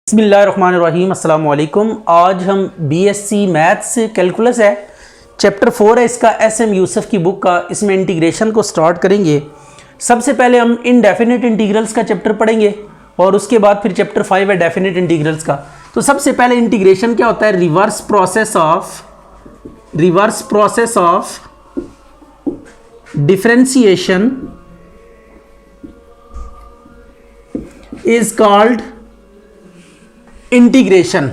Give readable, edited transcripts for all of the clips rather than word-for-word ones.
बिस्मिल्लाहिर्रहमानिर्रहीम अस्सलाम वालेकुम। आज हम बीएससी मैथ्स कैलकुलस है, चैप्टर 4 है इसका, एसएम यूसुफ की बुक का। इसमें इंटीग्रेशन को स्टार्ट करेंगे। सबसे पहले हम इनडेफिनिट इंटीग्रल्स का चैप्टर पढ़ेंगे और उसके बाद फिर चैप्टर 5 है डेफिनिट इंटीग्रल्स का। तो सबसे पहले इंटीग्रेशन क्या होता है? Reverse process of differentiation is called integration.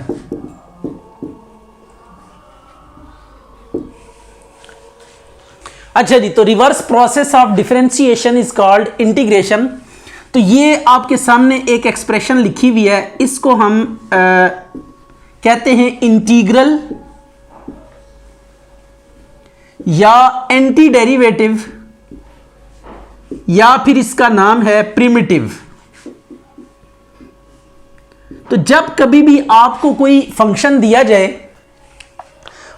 अच्छा जी, तो reverse process of differentiation is called integration. तो ये आपके सामने एक एक्सप्रेशन लिखी हुई है, इसको हम कहते हैं इंटीग्रल या एंटी डेरिवेटिव, या फिर इसका नाम है प्रिमिटिव। तो जब कभी भी आपको कोई फंक्शन दिया जाए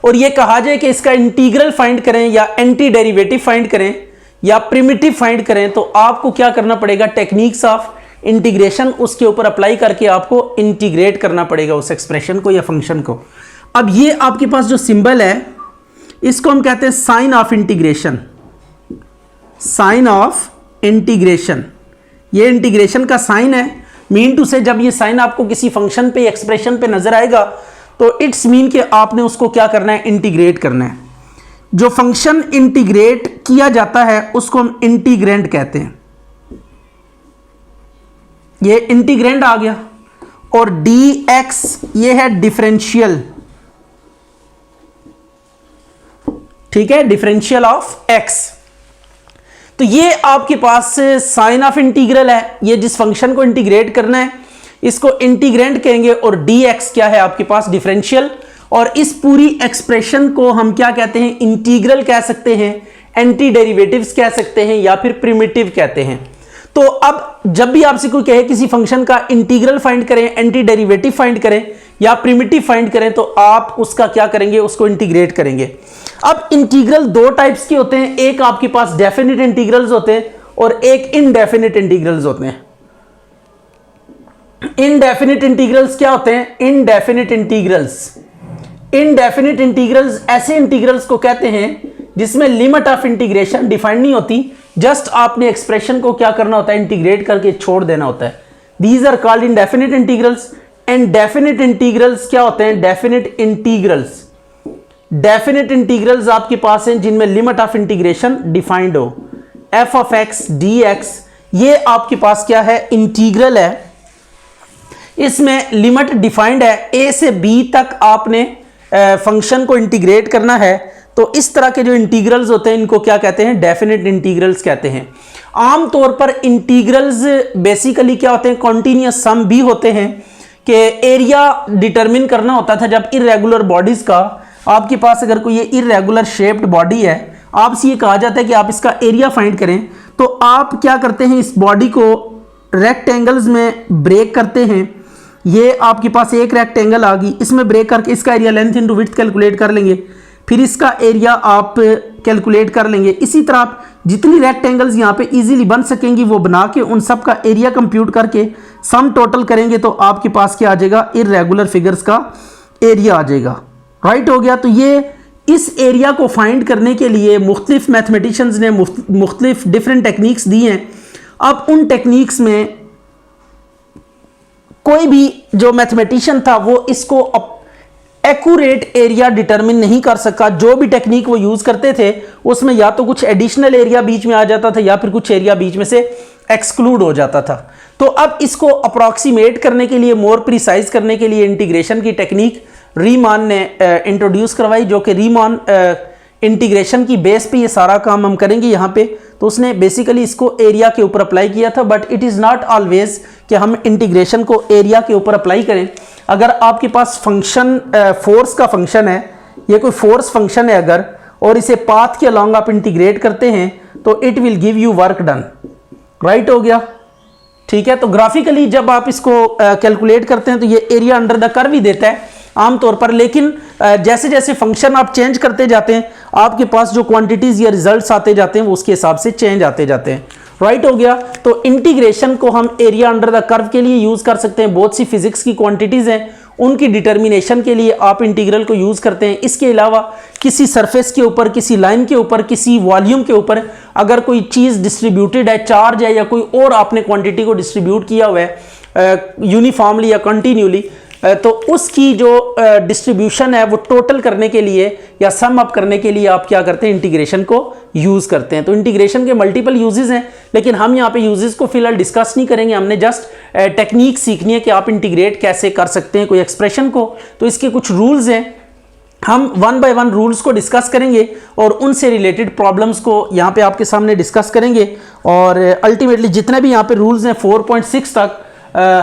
और यह कहा जाए कि इसका इंटीग्रल फाइंड करें या एंटी डेरिवेटिव फाइंड करें या प्रिमिटिव फाइंड करें, तो आपको क्या करना पड़ेगा? टेक्निक्स ऑफ इंटीग्रेशन उसके ऊपर अप्लाई करके आपको इंटीग्रेट करना पड़ेगा उस एक्सप्रेशन को या फंक्शन को। अब ये आपके पास जो सिंबल है इसको हम कहते हैं sign of integration. Sign of integration, ये इंटीग्रेशन का साइन है। मीन टू से जब ये साइन आपको किसी फंक्शन पे एक्सप्रेशन पे नजर आएगा तो इट्स मीन कि आपने उसको क्या करना है? इंटीग्रेट करना है। जो फंक्शन इंटीग्रेट किया जाता है उसको हम इंटीग्रेंड कहते हैं। ये इंटीग्रेंड आ गया। और dx ये है डिफरेंशियल, ठीक है, डिफरेंशियल ऑफ x। तो ये आपके पास साइन ऑफ इंटीग्रल है। ये जिस फंक्शन को इंटीग्रेट करना है इसको इंटीग्रेंड कहेंगे। और dx क्या है आपके पास? डिफरेंशियल। और इस पूरी एक्सप्रेशन को हम क्या कहते हैं? इंटीग्रल कह सकते हैं, एंटी डेरिवेटिव्स कह सकते हैं, या फिर प्रिमिटिव कहते हैं। तो अब जब भी आपसे कोई कहे किसी फंक्शन का इंटीग्रल फाइंड करें, एंटी डेरिवेटिव फाइंड करें या प्रिमिटिव फाइंड करें, तो आप उसका क्या करेंगे? उसको इंटीग्रेट करेंगे। अब इंटीग्रल दो टाइप्स के होते हैं, एक आपके पास डेफिनिट इंटीग्रल्स होते हैं और एक इनडेफिनिट इंटीग्रल्स होते हैं। इनडेफिनिट इंटीग्रल्स क्या होते हैं? इनडेफिनिट इंटीग्रल्स ऐसे इंटीग्रल्स को कहते हैं जिसमें लिमिट ऑफ इंटीग्रेशन डिफाइंड नहीं होती, जस्ट आपने एक्सप्रेशन को क्या करना होता है? इंटीग्रेट करके छोड़ देना होता है। These are called indefinite integrals. And definite integrals क्या होते हैं? डेफिनिट इंटीग्रल्स आपके पास हैं जिनमें लिमिट ऑफ इंटीग्रेशन डिफाइंड हो। F of X D X, ये आपके पास क्या है? इंटीग्रल है। इसमें लिमिट डिफाइंड है, ए से बी तक आपने फंक्शन को इंटीग्रेट करना है। तो इस तरह के जो इंटीग्रल्स होते हैं इनको क्या कहते हैं? डेफिनिट इंटीग्रल्स कहते हैं। आमतौर पर इंटीग्रल्स बेसिकली क्या होते हैं? कॉन्टिन्यूअस सम भी होते हैं कि एरिया डिटरमिन करना होता था जब इर्रेगुलर बॉडीज का, आपके पास अगर कोई ये इर्रेगुलर शेप्ड बॉडी है, आपसे ये कहा जाता है कि आप इसका एरिया फाइंड करें, तो आप क्या करते हैं? इस बॉडी को रेक्टेंगल्स में ब्रेक करते हैं। ये आपके पास एक रेक्टेंगल आ गई, इसमें ब्रेक करके इसका area length into width calculate कर लेंगे, फिर इसका एरिया आप कैलकुलेट कर लेंगे। इसी तरह आप जितनी रेक्टेंगल्स यहाँ पे इजीली बन सकेंगी वो बना के उन सब का एरिया कंप्यूट करके सम टोटल करेंगे तो आपके पास क्या आ जाएगा? इर्रेगुलर फिगर्स का एरिया आ जाएगा। राइट हो गया। तो ये इस एरिया को फाइंड करने के लिए मुख्तलिफ मैथमेटिशियंस ने मुख्तलिफ डिफरेंट टेक्निक्स दी हैं। अब उन टेक्निक्स में कोई भी जो मैथमेटिशियन था वो इसको एक्यूरेट एरिया डिटरमिन नहीं कर सका। जो भी टेक्निक वो यूज करते थे उसमें या तो कुछ एडिशनल एरिया बीच में आ जाता था या फिर कुछ एरिया बीच में से एक्सक्लूड हो जाता था। तो अब इसको अप्रॉक्सीमेट करने के लिए, मोर प्रिसाइज करने के लिए इंटीग्रेशन की टेक्निक रीमान ने इंट्रोड्यूस करवाई, जो कि रीमान इंटीग्रेशन की बेस पे ये सारा काम हम करेंगे यहाँ पे। तो उसने बेसिकली इसको एरिया के ऊपर अप्लाई किया था, but it is not always कि हम इंटीग्रेशन को एरिया के ऊपर अप्लाई करें। अगर आपके पास फंक्शन फोर्स का फंक्शन है, ये कोई फोर्स फंक्शन है अगर, और इसे पाथ के अलॉन्ग आप इंटीग्रेट करते हैं तो it will give you work done. Right हो गया, ठीक है। तो ग्राफिकली जब आप इसको कैलकुलेट करते हैं तो ये एरिया अंडर द कर्व ही देता है आमतौर पर, लेकिन जैसे जैसे फंक्शन आप चेंज करते जाते हैं आपके पास जो क्वांटिटीज या रिजल्ट्स आते जाते हैं वो उसके हिसाब से चेंज आते जाते हैं। राइट हो गया। तो इंटीग्रेशन को हम एरिया अंडर द कर्व के लिए यूज कर सकते हैं। बहुत सी फिजिक्स की क्वांटिटीज हैं, उनकी डिटर्मिनेशन के लिए आप इंटीग्रल को यूज करते हैं। इसके अलावा किसी सरफेस के ऊपर, किसी लाइन के ऊपर, किसी वॉल्यूम के ऊपर अगर कोई चीज डिस्ट्रीब्यूटेड है, चार्ज है या कोई और आपने क्वांटिटी को डिस्ट्रीब्यूट किया हुआ है यूनिफॉर्मली या कंटिन्यूली, तो उसकी जो डिस्ट्रीब्यूशन है वो टोटल करने के लिए या सम अप करने के लिए आप क्या करते हैं, इंटीग्रेशन को यूज करते हैं। तो इंटीग्रेशन के मल्टीपल यूजेस हैं, लेकिन हम यहाँ पे यूजेस को फिलहाल डिस्कस नहीं करेंगे। हमने जस्ट टेक्निक सीखनी है कि आप इंटीग्रेट कैसे कर सकते हैं कोई एक्सप्रेशन को। तो इसके कुछ रूल्स हैं, हम वन बाय वन रूल्स को डिस्कस करेंगे और उनसे रिलेटेड प्रॉब्लम्स को यहाँ पे आपके सामने डिस्कस करेंगे। और अल्टीमेटली जितने भी यहाँ पे रूल्स हैं 4.6 तक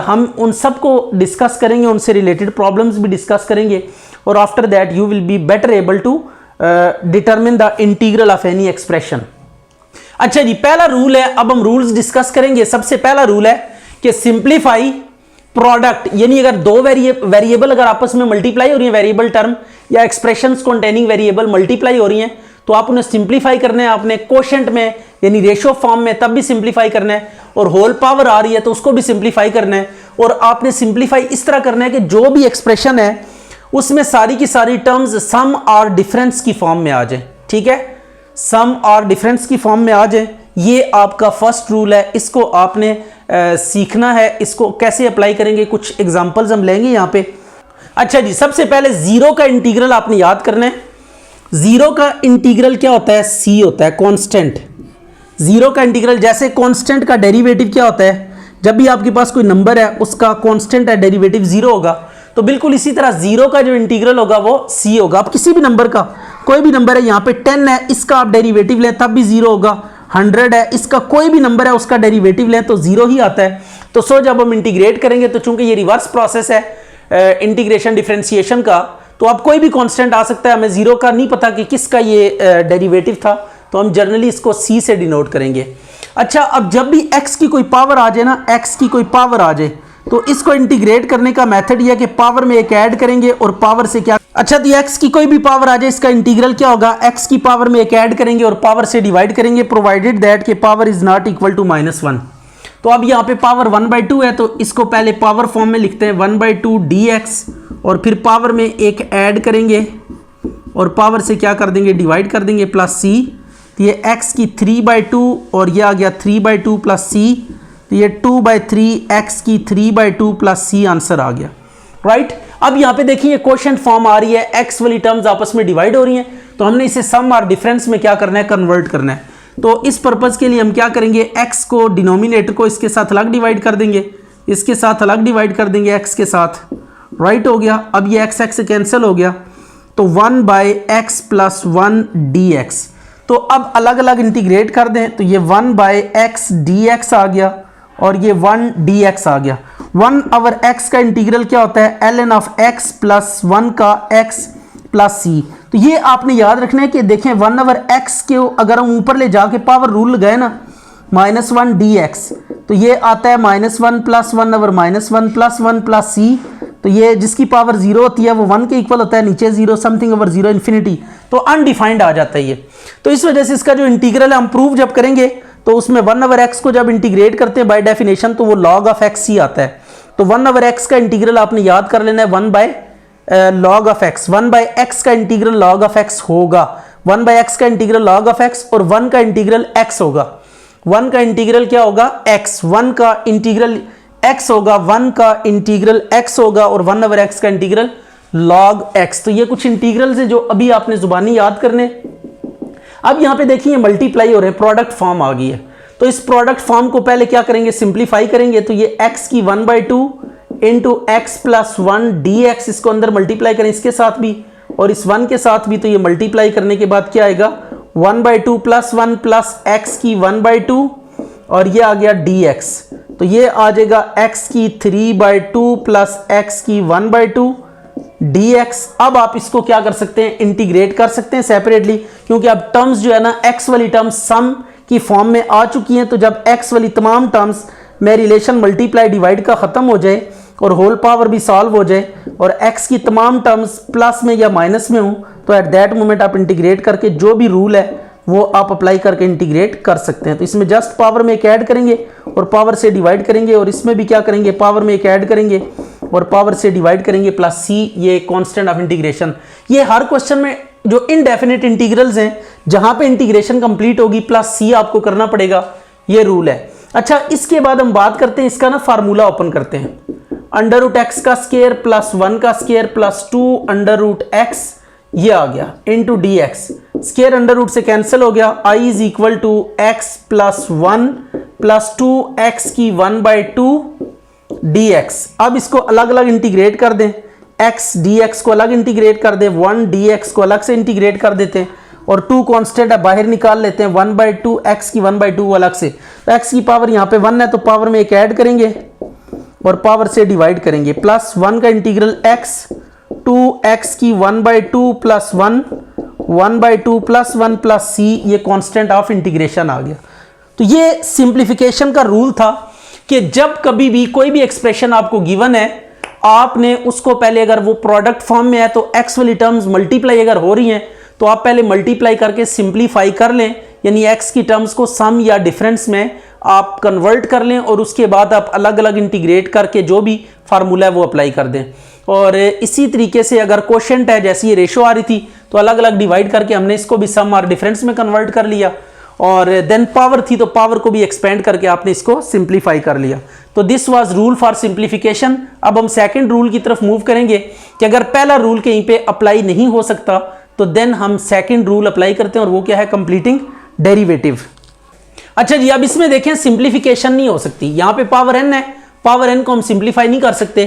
हम उन सब को डिस्कस करेंगे, उनसे रिलेटेड प्रॉब्लम्स भी डिस्कस करेंगे। और after that you will be better able to determine the integral of any expression. अच्छा जी, पहला रूल है, अब हम रूल्स डिस्कस करेंगे। सबसे पहला रूल है कि सिंप्लीफाई प्रोडक्ट, यानी अगर दो वेरिएबल अगर आपस में मल्टीप्लाई हो रही है, वेरिएबल टर्म या एक्सप्रेशंस कंटेनिंग वेरिएबल मल्टीप्लाई हो रही हैं, तो आप उन्हें सिंप्लीफाई करना है आपने कोशेंट में यानी रेशियो फॉर्म में, तब भी सिंप्लीफाई करना है। और होल पावर आ रही है तो उसको भी सिंप्लीफाई करना है। और आपने सिंप्लीफाई इस तरह करना है कि जो भी एक्सप्रेशन है उसमें सारी की सारी टर्म्स सम और डिफरेंस की फॉर्म में आ जाए। ठीक है, सम और डिफरेंस की फॉर्म में आ जाए, ये आपका फर्स्ट रूल है। इसको आपने सीखना है। इसको कैसे अप्लाई करेंगे, कुछ एग्जांपल्स हम लेंगे यहाँ पे। अच्छा जी, सबसे पहले जीरो का इंटीग्रल आपने याद करना है। जीरो का इंटीग्रल क्या होता है, सी होता है, कांस्टेंट। जीरो का इंटीग्रल, जैसे कांस्टेंट का डेरिवेटिव क्या होता है, जब भी आपके पास कोई नंबर है उसका कांस्टेंट है डेरिवेटिव जीरो होगा, तो बिल्कुल इसी तरह जीरो का जो इंटीग्रल होगा वो सी होगा। आप किसी भी नंबर का, कोई भी नंबर है, यहाँ पे 10 है, इसका आप डेरिवेटिव लें तब भी जीरो होगा। 100 है, इसका कोई भी नंबर है उसका डेरिवेटिव लें तो जीरो ही आता है। तो सो जब हम इंटीग्रेट करेंगे, तो चूंकि ये रिवर्स प्रोसेस है इंटीग्रेशन डिफरेंशिएशन का, तो आप कोई भी कांस्टेंट आ सकता है। हमें जीरो का नहीं पता कि किसका ये डेरिवेटिव था, तो हम जनरली इसको सी से डिनोट करेंगे। अच्छा, अब जब भी x की कोई पावर आ जाए ना, x की कोई पावर आ जाए, तो इसको इंटीग्रेट करने का मेथड यह है कि पावर में एक ऐड करेंगे और पावर से क्या, अच्छा तो x की कोई भी पावर आ जाए, इसका इंटीग्रल क्या होगा, x की पावर में एक ऐड करेंगे और पावर से डिवाइड करेंगे, provided that K power is not equal to -1। तो अब यहाँ पे पावर 1/2 है, तो इसको पहले पावर फॉर्म में लिखते हैं 1/2 dx, और फिर पावर में एक ऐड करेंगे और पावर से क्या कर देंगे, डिवाइड कर देंगे, प्लस c। तो ये x की 3/2 और ये आ गया 3/2 प्लस c, तो ये 2/3 x की 3/2 प्लस c आंसर आ गया। राइट, अब यहाँ पे देखिए क्वोशंट फॉर्म आ रही है, x वाली टर्म्स आपस में डिवाइड हो रही हैं, तो हमने इसे सम और डिफरेंस में क्या करना है, कन्वर्ट करना है। तो इस पर्पज के लिए हम क्या करेंगे, x को डिनोमिनेटर को इसके साथ अलग डिवाइड कर देंगे, इसके साथ अलग डिवाइड कर देंगे x के साथ। राइट हो गया, अब ये x से कैंसिल हो गया, तो 1/x + 1 dx। तो अब अलग अलग इंटीग्रेट कर दें, तो ये 1/x dx आ गया और ये 1 dx आ गया। 1/x का इंटीग्रल क्या होता है, ln of x + 1 का x + c। तो ये आपने याद रखना है कि देखें 1/x के अगर हम ऊपर ले जाके पावर रूल लगाए ना, -1 dx, तो ये आता है -1 + 1/-1 + 1 + c। तो ये जिसकी पावर 0 होती है वो 1 के इक्वल होता है, नीचे 0 समथिंग/0 इन्फिनिटी, तो अनडिफाइंड आ जाता है ये। तो इस वजह से इसका जो इंटीग्रल है हम प्रूव जब करेंगे, तो उसमें 1/x को जब इंटीग्रेट करते हैं बाय डेफिनेशन, तो वो log of x ही आता है। तो 1/x का इंटीग्रल आपने याद कर लेना है 1/log of x। 1/x का इंटीग्रल log of x होगा, 1/x का इंटीग्रल log of x और 1 का इंटीग्रल x होगा। 1 का इंटीग्रल क्या होगा, x, 1 का इंटीग्रल x होगा, 1 का इंटीग्रल x होगा और 1/x का इंटीग्रल log x। तो ये कुछ इंटीग्रल्स हैं जो अभी आपने जुबानी याद करने। अब यहाँ पे देखिए मल्टीप्लाई हो रहे हैं, प्रोडक्ट फॉर्म आ गई है, तो इस प्रोडक्ट फॉर्म को पहले क्या करेंगे, सिंप्लीफाई करेंगे। तो ये x की 1/2 इंटू x + 1 dx, इसको अंदर मल्टीप्लाई करें इसके साथ भी और इस 1 के साथ भी, तो ये मल्टीप्लाई करने के बाद क्या आएगा, 1/2 + 1 प्लस x की 1/2 और ये आ गया dx। तो ये आ जाएगा x की 3/2 प्लस x की 1/2 dx। अब आप इसको क्या कर सकते हैं, इंटीग्रेट कर सकते हैं सेपरेटली, क्योंकि अब टर्म्स जो है ना, x वाली टर्म्स सम की फॉर्म में आ चुकी हैं। तो जब x वाली तमाम टर्म्स में रिलेशन मल्टीप्लाई डिवाइड का खत्म हो जाए और होल पावर भी सॉल्व हो जाए और x की तमाम टर्म्स प्लस में या माइनस में हो, तो एट दैट मोमेंट आप इंटीग्रेट करके जो भी रूल है वो आप अप्लाई करके इंटीग्रेट कर सकते हैं। तो इसमें जस्ट पावर में एक ऐड करेंगे और पावर से डिवाइड करेंगे, और इसमें भी क्या करेंगे, पावर में एक ऐड करेंगे और पावर से डिवाइड करेंगे प्लस सी, ये कांस्टेंट ऑफ इंटीग्रेशन। ये हर क्वेश्चन में जो इनडेफिनेट इंटीग्रल्स हैं जहां पे इंटीग्रेशन कंप्लीट होगी प्लस सी आपको करना पड़ेगा, ये रूल है। अच्छा, इसके बाद हम बात करते हैं इसका ना फार्मूला ओपन करते हैं। अंडर रूट एक्स का स्क्वायर प्लस 1 का square plus 2 under root X, ये आ गया into D X. Square under root से कैंसिल हो गया। I is equal to X plus 1 plus 2 X की 1/2 डी एक्स। अब इसको अलग अलग इंटीग्रेट कर दें, एक्स डी एक्स को अलग इंटीग्रेट कर दें, 1 डी एक्स को अलग से इंटीग्रेट कर देते हैं, और 2 कांस्टेंट है बाहर निकाल लेते हैं, 1/2 एक्स की 1/2 अलग से। तो एक्स की पावर यहाँ पे 1 है तो पावर में एक ऐड करेंगे और पावर से डिवाइड करेंगे। प्लस 1 का इंटीग्रल एक्स, 2x की 1/2 प्लस 1, 1/2 प्लस 1 प्लस सी, ये कांस्टेंट ऑफ इंटीग्रेशन आ गया। तो ये सिंप्लीफिकेशन का रूल था कि जब कभी भी कोई भी एक्सप्रेशन आपको गिवन है, आपने उसको पहले, अगर वो प्रोडक्ट फॉर्म में है तो एक्स वाली टर्म्स मल्टीप्लाई अगर हो रही हैं तो आप पहले मल्टीप्लाई करके सिंप्लीफाई कर लें, यानी एक्स की टर्म्स को सम या डिफरेंस में आप कन्वर्ट कर लें, और उसके बाद आप अलग अलग इंटीग्रेट करके जो भी फार्मूला है वो अप्लाई कर दें। और इसी तरीके से अगर क्वोशिएंट है, जैसे ये रेशो आ रही थी, तो अलग अलग डिवाइड करके हमने इसको भी सम और डिफरेंस में कन्वर्ट कर लिया, और देन पावर थी तो पावर को भी एक्सपेंड करके आपने इसको सिंप्लीफाई कर लिया। तो this was rule for simplification. अब हम सेकंड रूल की तरफ मूव करेंगे कि अगर पहला रूल कहीं पे अप्लाई नहीं हो सकता तो देन हम सेकंड रूल अप्लाई करते हैं, और वो क्या है, कंप्लीटिंग डेरिवेटिव। अच्छा जी, अब इसमें देखें सिंप्लीफिकेशन नहीं हो सकती, यहाँ पे पावर एन है, पावर एन को हम सिंप्लीफाई नहीं कर सकते,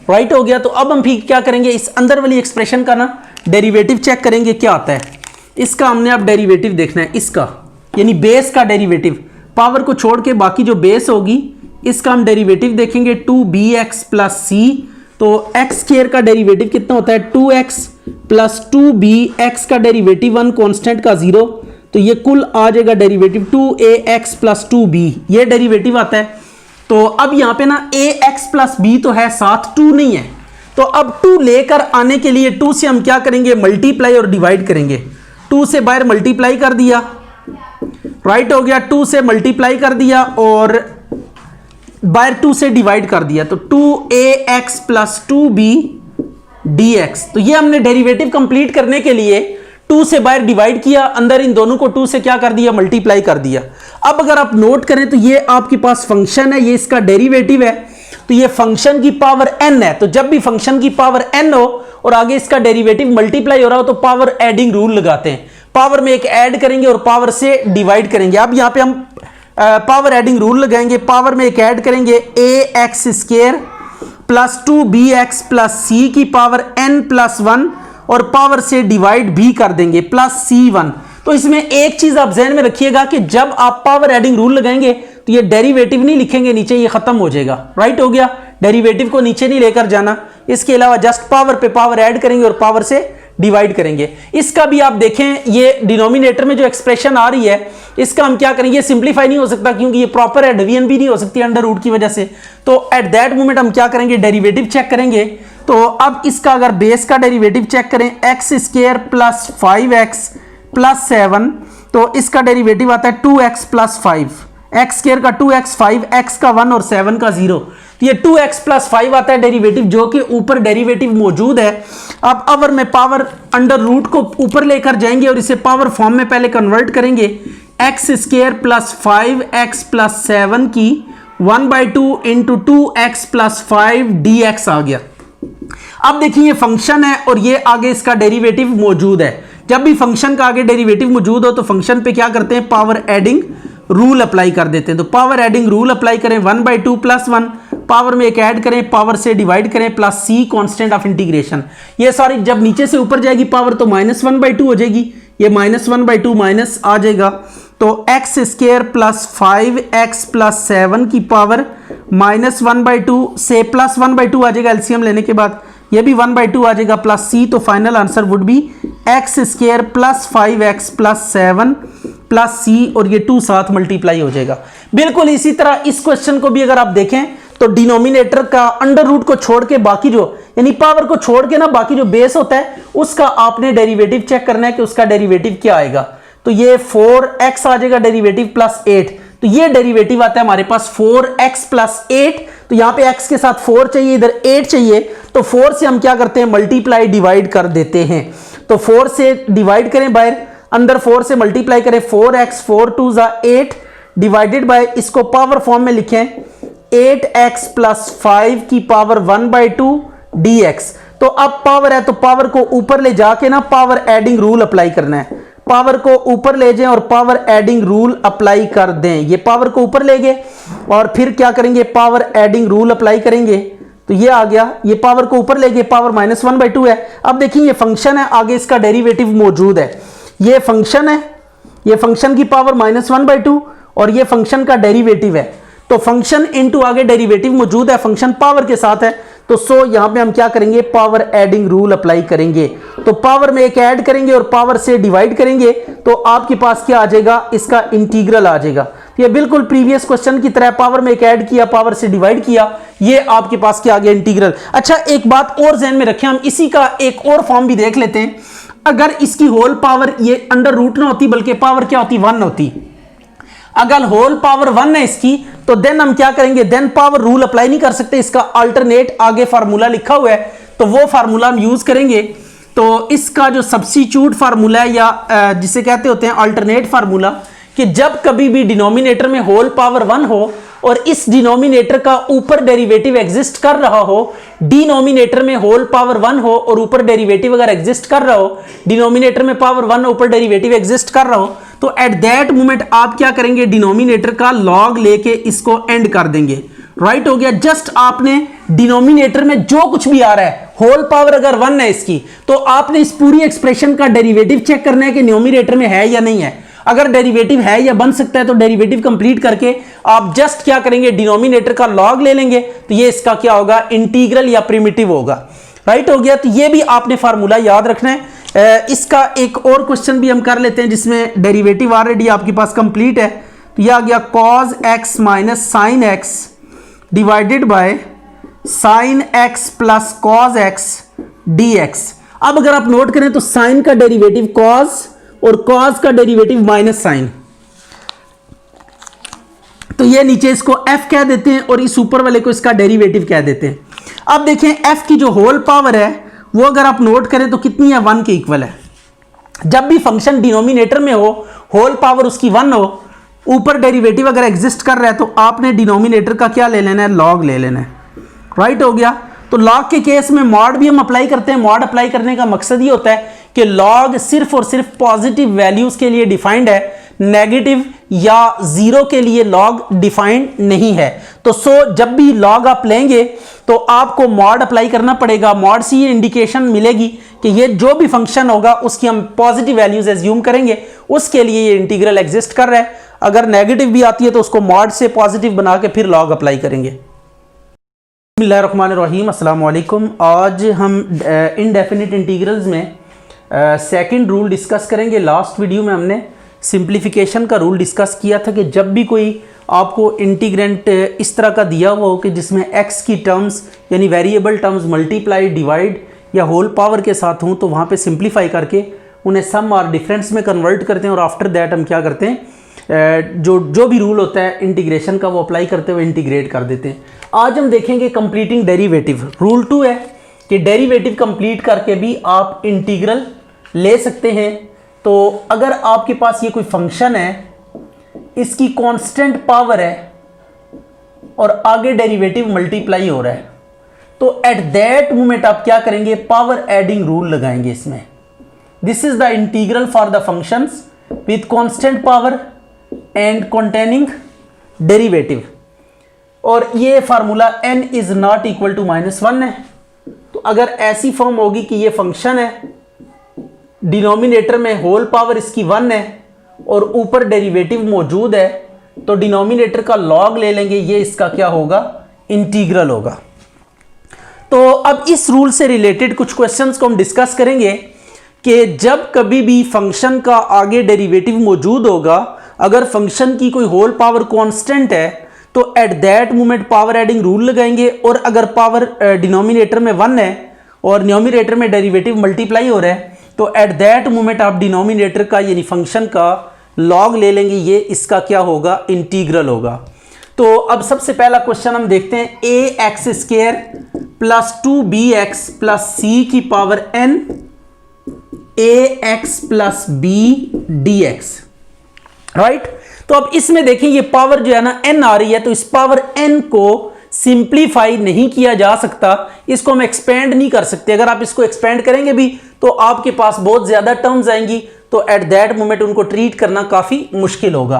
राइट हो गया। तो अब हम फिर क्या करेंगे, इस अंदर वाली एक्सप्रेशन का ना डेरिवेटिव चेक करेंगे क्या आता है। इसका हमने अब डेरिवेटिव देखना है, इसका यानी बेस का डेरिवेटिव, पावर को छोड़ के बाकी जो बेस होगी इसका हम डेरिवेटिव देखेंगे 2bx प्लस सी। तो एक्स स्क्वायर का डेरिवेटिव कितना होता है, 2x प्लस 2b, एक्स का डेरिवेटिव 1 कांस्टेंट का 0, तो ये कुल आ जाएगा डेरिवेटिव 2ax प्लस 2b, ये डेरिवेटिव आता है। तो अब यहाँ पे ना ax प्लस b तो है, साथ 2 नहीं है, तो अब 2 लेकर आने के लिए 2 से हम क्या करेंगे, मल्टीप्लाई और डिवाइड करेंगे। 2 से बाहर मल्टीप्लाई कर दिया, राइट हो गया, 2 से मल्टीप्लाई कर दिया और बाहर 2 से डिवाइड कर दिया, तो 2ax प्लस 2b dx। तो ये हमने डेरिवेटिव कंप्लीट करने के लिए 2 से बाहर डिवाइड किया, अंदर इन दोनों को 2 से क्या कर दिया, मल्टीप्लाई कर दिया। अब अगर आप नोट करें तो ये आपके पास फंक्शन है, ये इसका डेरिवेटिव है, तो ये फंक्शन की पावर n है। तो जब भी फंक्शन की पावर n हो और आगे इसका डेरिवेटिव मल्टीप्लाई हो रहा हो तो पावर एडिंग रूल लगाते हैं, पावर में एक ऐड करेंगे और पावर से डिवाइड करेंगे। अब यहां पे हम पावर एडिंग रूल लगाएंगे, पावर में एक ऐड करेंगे ax square plus 2bx plus C की पावर n प्लस 1, और पावर से डिवाइड भी कर देंगे प्लस c1। तो इसमें एक चीज आप ध्यान में रखिएगा कि जब आप पावर एडिंग रूल लगाएंगे तो ये डेरिवेटिव नहीं लिखेंगे नीचे, ये खत्म हो जाएगा, राइट हो गया, डेरिवेटिव को नीचे नहीं लेकर जाना। इसके अलावा जस्ट पावर पे पावर ऐड करेंगे और पावर से डिवाइड करेंगे। इसका भी आप देखें, ये डिनोमिनेटर में जो एक्सप्रेशन आ रही है इसका हम क्या करेंगे, सिंप्लीफाई नहीं हो सकता क्योंकि ये प्रॉपर है, डिवीजन भी नहीं हो सकती अंडर रूट की वजह से। तो एट दैट मोमेंट हम क्या करेंगे, डेरिवेटिव चेक करेंगे। तो अब इसका अगर बेस का डेरिवेटिव चेक करें, x square plus 5x plus 7, तो इसका डेरिवेटिव आता है 2x प्लस 5, एक्स स्क्वायर का 2x, 5x का 1 और 7 का 0, तो ये 2x प्लस 5 आता है डेरिवेटिव, जो कि ऊपर डेरिवेटिव मौजूद है। अब अवर में पावर अंडर रूट को ऊपर लेकर जाएंगे और इसे पावर फॉर्म में पहले कन्वर्ट करेंगे, x square plus 5x plus 7 की 1/2 इंटू 2x प्लस 5 dx आ गया। अब देखिए ये फंक्शन है और ये आगे इसका डेरिवेटिव मौजूद है। जब भी फंक्शन का आगे डेरिवेटिव मौजूद हो तो फंक्शन पे क्या करते हैं, पावर एडिंग रूल अप्लाई कर देते हैं। तो पावर एडिंग रूल अप्लाई करें, 1/2 प्लस 1, पावर में एक ऐड करें, पावर से डिवाइड करें, plus C constant of integration. ये सॉरी जब नीचे से ऊपर जाएगी पावर तो -1/2 हो जाएगी, ये -1/2 माइनस आ जाएगा। तो x square plus 5x plus 7 की पावर -1/2 से प्लस 1/2 आ जाएगा एलसीएम लेने के बाद, ये भी 1/2 आ जाएगा प्लस सी। तो final answer would be X square plus 5x plus 7 plus C, और ये 2 साथ मल्टीप्लाई हो जाएगा। बिल्कुल इसी तरह इस क्वेश्चन को भी अगर आप देखें तो डिनोमिनेटर का अंडर रूट को छोड़ के बाकी जो, यानी पावर को छोड़ के ना बाकी जो बेस होता है उसका आपने डेरिवेटिव चेक करना है कि उसका डेरिवेटिव क्या आएगा। तो ये 4x आ जाएगा डेरिवेटिव प्लस 8, तो ये डेरिवेटिव आता है हमारे पास 4x प्लस 8, तो यहां पे x के साथ 4 चाहिए, इधर 8 चाहिए, तो 4 से हम क्या करते हैं मल्टीप्लाई डिवाइड कर देते हैं। तो 4 से डिवाइड करें बाहर, अंदर 4 से मल्टीप्लाई करें, 4x 4 2 8 डिवाइडेड बाय, इसको पावर फॉर्म में लिखें 8x प्लस 5 की पावर 1/2 dx। तो अब पावर है तो पावर को ऊपर ले जाके ना पावर एडिंग रूल अप्लाई करना है, पावर को ऊपर ले जाएं और पावर एडिंग रूल अप्लाई कर दें। ये पावर को ऊपर ले गए और फिर क्या करेंगे पावर एडिंग रूल अप्लाई करेंगे, तो ये आ गया, ये पावर को ऊपर ले गए, पावर -1/2 है। अब देखिए ये फंक्शन है, आगे इसका डेरिवेटिव मौजूद है, ये फंक्शन है, ये फंक्शन की पावर -1/2 और ये फंक्शन का डेरिवेटिव है, तो फंक्शन इनटू आगे डेरिवेटिव मौजूद है, फंक्शन पावर के साथ है, तो यहां पे हम क्या करेंगे पावर एडिंग रूल अप्लाई करेंगे। तो पावर में एक ऐड करेंगे और पावर से डिवाइड करेंगे, तो आपके पास क्या आ जाएगा, इसका इंटीग्रल आ जाएगा। ये बिल्कुल प्रीवियस क्वेश्चन की तरह, पावर में एक ऐड किया, पावर से डिवाइड किया, ये आपके पास क्या आ गया इंटीग्रल। अच्छा एक बात और ध्यान में रखें, हम इसी का एक और फॉर्म भी देख लेते हैं। अगर इसकी होल पावर ये अंडर रूट ना होती बल्कि पावर क्या होती 1 होती, अगर होल पावर 1 है इसकी, तो देन हम क्या करेंगे, देन पावर रूल अप्लाई नहीं कर सकते, इसका अल्टरनेट आगे फार्मूला लिखा हुआ है, तो वो फार्मूला हम यूज करेंगे। तो इसका जो सब्स्टिट्यूट फार्मूला है या जिसे कहते होते हैं अल्टरनेट फार्मूला, कि जब कभी भी डिनोमिनेटर में होल पावर 1 हो और इस डिनोमिनेटर का ऊपर डेरिवेटिव एग्जिस्ट कर रहा हो, डिनोमिनेटर में होल पावर 1 हो और ऊपर डेरिवेटिव अगर एग्जिस्ट कर रहा हो, डिनोमिनेटर में पावर 1 ऊपर डेरिवेटिव एग्जिस्ट कर रहा हो, तो एट दैट मोमेंट आप क्या करेंगे डिनोमिनेटर का लॉग लेके इसको एंड कर देंगे। राइट हो गया, जस्ट आपने डिनोमिनेटर में जो कुछ भी आ रहा है, होल पावर अगर 1 है इसकी, तो आपने इस पूरी एक्सप्रेशन का डेरिवेटिव चेक करना है कि डिनोमिनेटर में है या नहीं है। अगर डेरिवेटिव है या बन सकता है तो डेरिवेटिव कंप्लीट करके आप जस्ट क्या करेंगे डिनोमिनेटर का लॉग ले लेंगे, तो ये इसका क्या होगा इंटीग्रल या प्रिमिटिव होगा। राइट हो गया, तो ये भी आपने फार्मूला याद रखना है। इसका एक और क्वेश्चन भी हम कर लेते हैं जिसमें डेरिवेटिव ऑलरेडी आपके पास कंप्लीट है, तो यह आ गया cos x minus sine x divided by sine X plus cos x dx। अब अगर आप नोट करें तो साइन का डेरिवेटिव cos और cos का डेरिवेटिव माइनस साइन, तो ये नीचे इसको f कह देते हैं और इस ऊपर वाले को इसका डेरिवेटिव कह देते हैं। अब देखें f की जो होल पावर है वो अगर आप नोट करें तो कितनी है 1 के इक्वल है। जब भी फंक्शन डिनोमिनेटर में हो, होल पावर उसकी 1 हो, ऊपर डेरिवेटिव अगर एग्जिस्ट कर रहा है, तो आपने डिनोमिनेटर का क्या ले लेना है लॉग ले लेना है। राइट हो गया, तो लॉग के केस में मॉड भी हम अप्लाई करते हैं। मॉड अप्लाई करने का मकसद ये होता है कि लॉग सिर्फ और सिर्फ पॉजिटिव वैल्यूज के लिए डिफाइंड है, नेगेटिव या जीरो के लिए लॉग डिफाइंड नहीं है। तो जब भी लॉग आप लेंगे तो आपको मॉड अप्लाई करना पड़ेगा। मॉड से ये इंडिकेशन मिलेगी कि ये जो भी फंक्शन होगा उसकी हम पॉजिटिव वैल्यूज एज्यूम करेंगे, उसके लिए ये इंटीग्रल एग्जिस्ट कर रहा है। अगर नेगेटिव भी आती है तो उसको मॉड से पॉजिटिव बना के फिर लॉग अप्लाई करेंगे। बिस्मिल्लाहिर्रहमानिर्रहीम, अस्सलाम वालेकुम। आज हम इनडेफिनिट इंटीग्रल्स में सेकंड रूल डिस्कस करेंगे। लास्ट वीडियो में हमने सिंप्लीफिकेशन का रूल डिस्कस किया था कि जब भी कोई आपको इंटीग्रेंट इस तरह का दिया हुआ हो कि जिसमें x की टर्म्स यानी वेरिएबल टर्म्स मल्टीप्लाई, डिवाइड या होल पावर के साथ हों, तो वहाँ पे सिंप्लीफाई करके उन्हें सम और डिफरेंस में कन्वर्ट करते हैं और आफ्टर दैट हम क्या करते हैं जो भी रूल होता है इंटीग्रेशन का वो अप्लाई करते हुए इंटीग्रेट कर देते हैं। आज हम देखेंगे कंप्लीटिंग डेरिवेटिव। रूल 2 है कि डेरिवेटिव कंप्लीट करके भी आप इंटीग्रल ले सकते हैं। तो अगर आपके पास ये कोई फंक्शन है, इसकी कांस्टेंट पावर है और आगे डेरिवेटिव मल्टीप्लाई हो रहा है, तो एट दैट मोमेंट आप क्या करेंगे पावर एडिंग रूल लगाएंगे इसमें। This is the integral for the functions with constant power and containing derivative, और ये formula n is not equal to -1 है। तो अगर ऐसी फॉर्म होगी कि ये फंक्शन है, डिनोमिनेटर में होल पावर इसकी 1 है और ऊपर डेरिवेटिव मौजूद है, तो डिनोमिनेटर का लॉग ले लेंगे, ये इसका क्या होगा इंटीग्रल होगा। तो अब इस रूल से रिलेटेड कुछ क्वेश्चंस को हम डिस्कस करेंगे कि जब कभी भी फंक्शन का आगे डेरिवेटिव मौजूद होगा, अगर फंक्शन की कोई होल पावर कांस्टेंट है, तो at that moment power adding rule लगाएंगे, और अगर पावर डिनोमिनेटर में 1 है और न्यूमरेटर में डेरिवेटिव मल्टीप्लाई हो रहा है, तो एट दैट मोमेंट आप डिनोमिनेटर का यानी फंक्शन का लॉग ले लेंगे, ये इसका क्या होगा, इंटीग्रल होगा। तो अब सबसे पहला क्वेश्चन हम देखते हैं, A X square plus 2bx plus C की power n A X plus B D x, right. तो अब इसमें देखें ये पावर जो है ना n आ रही है, तो इस पावर n को सिंप्लीफाई नहीं किया जा सकता, इसको हम एक्सपेंड नहीं कर सकते। अगर आप इसको एक्सपेंड करेंगे भी तो आपके पास बहुत ज्यादा टर्म्स आएंगी, तो एट दैट मोमेंट उनको ट्रीट करना काफी मुश्किल होगा।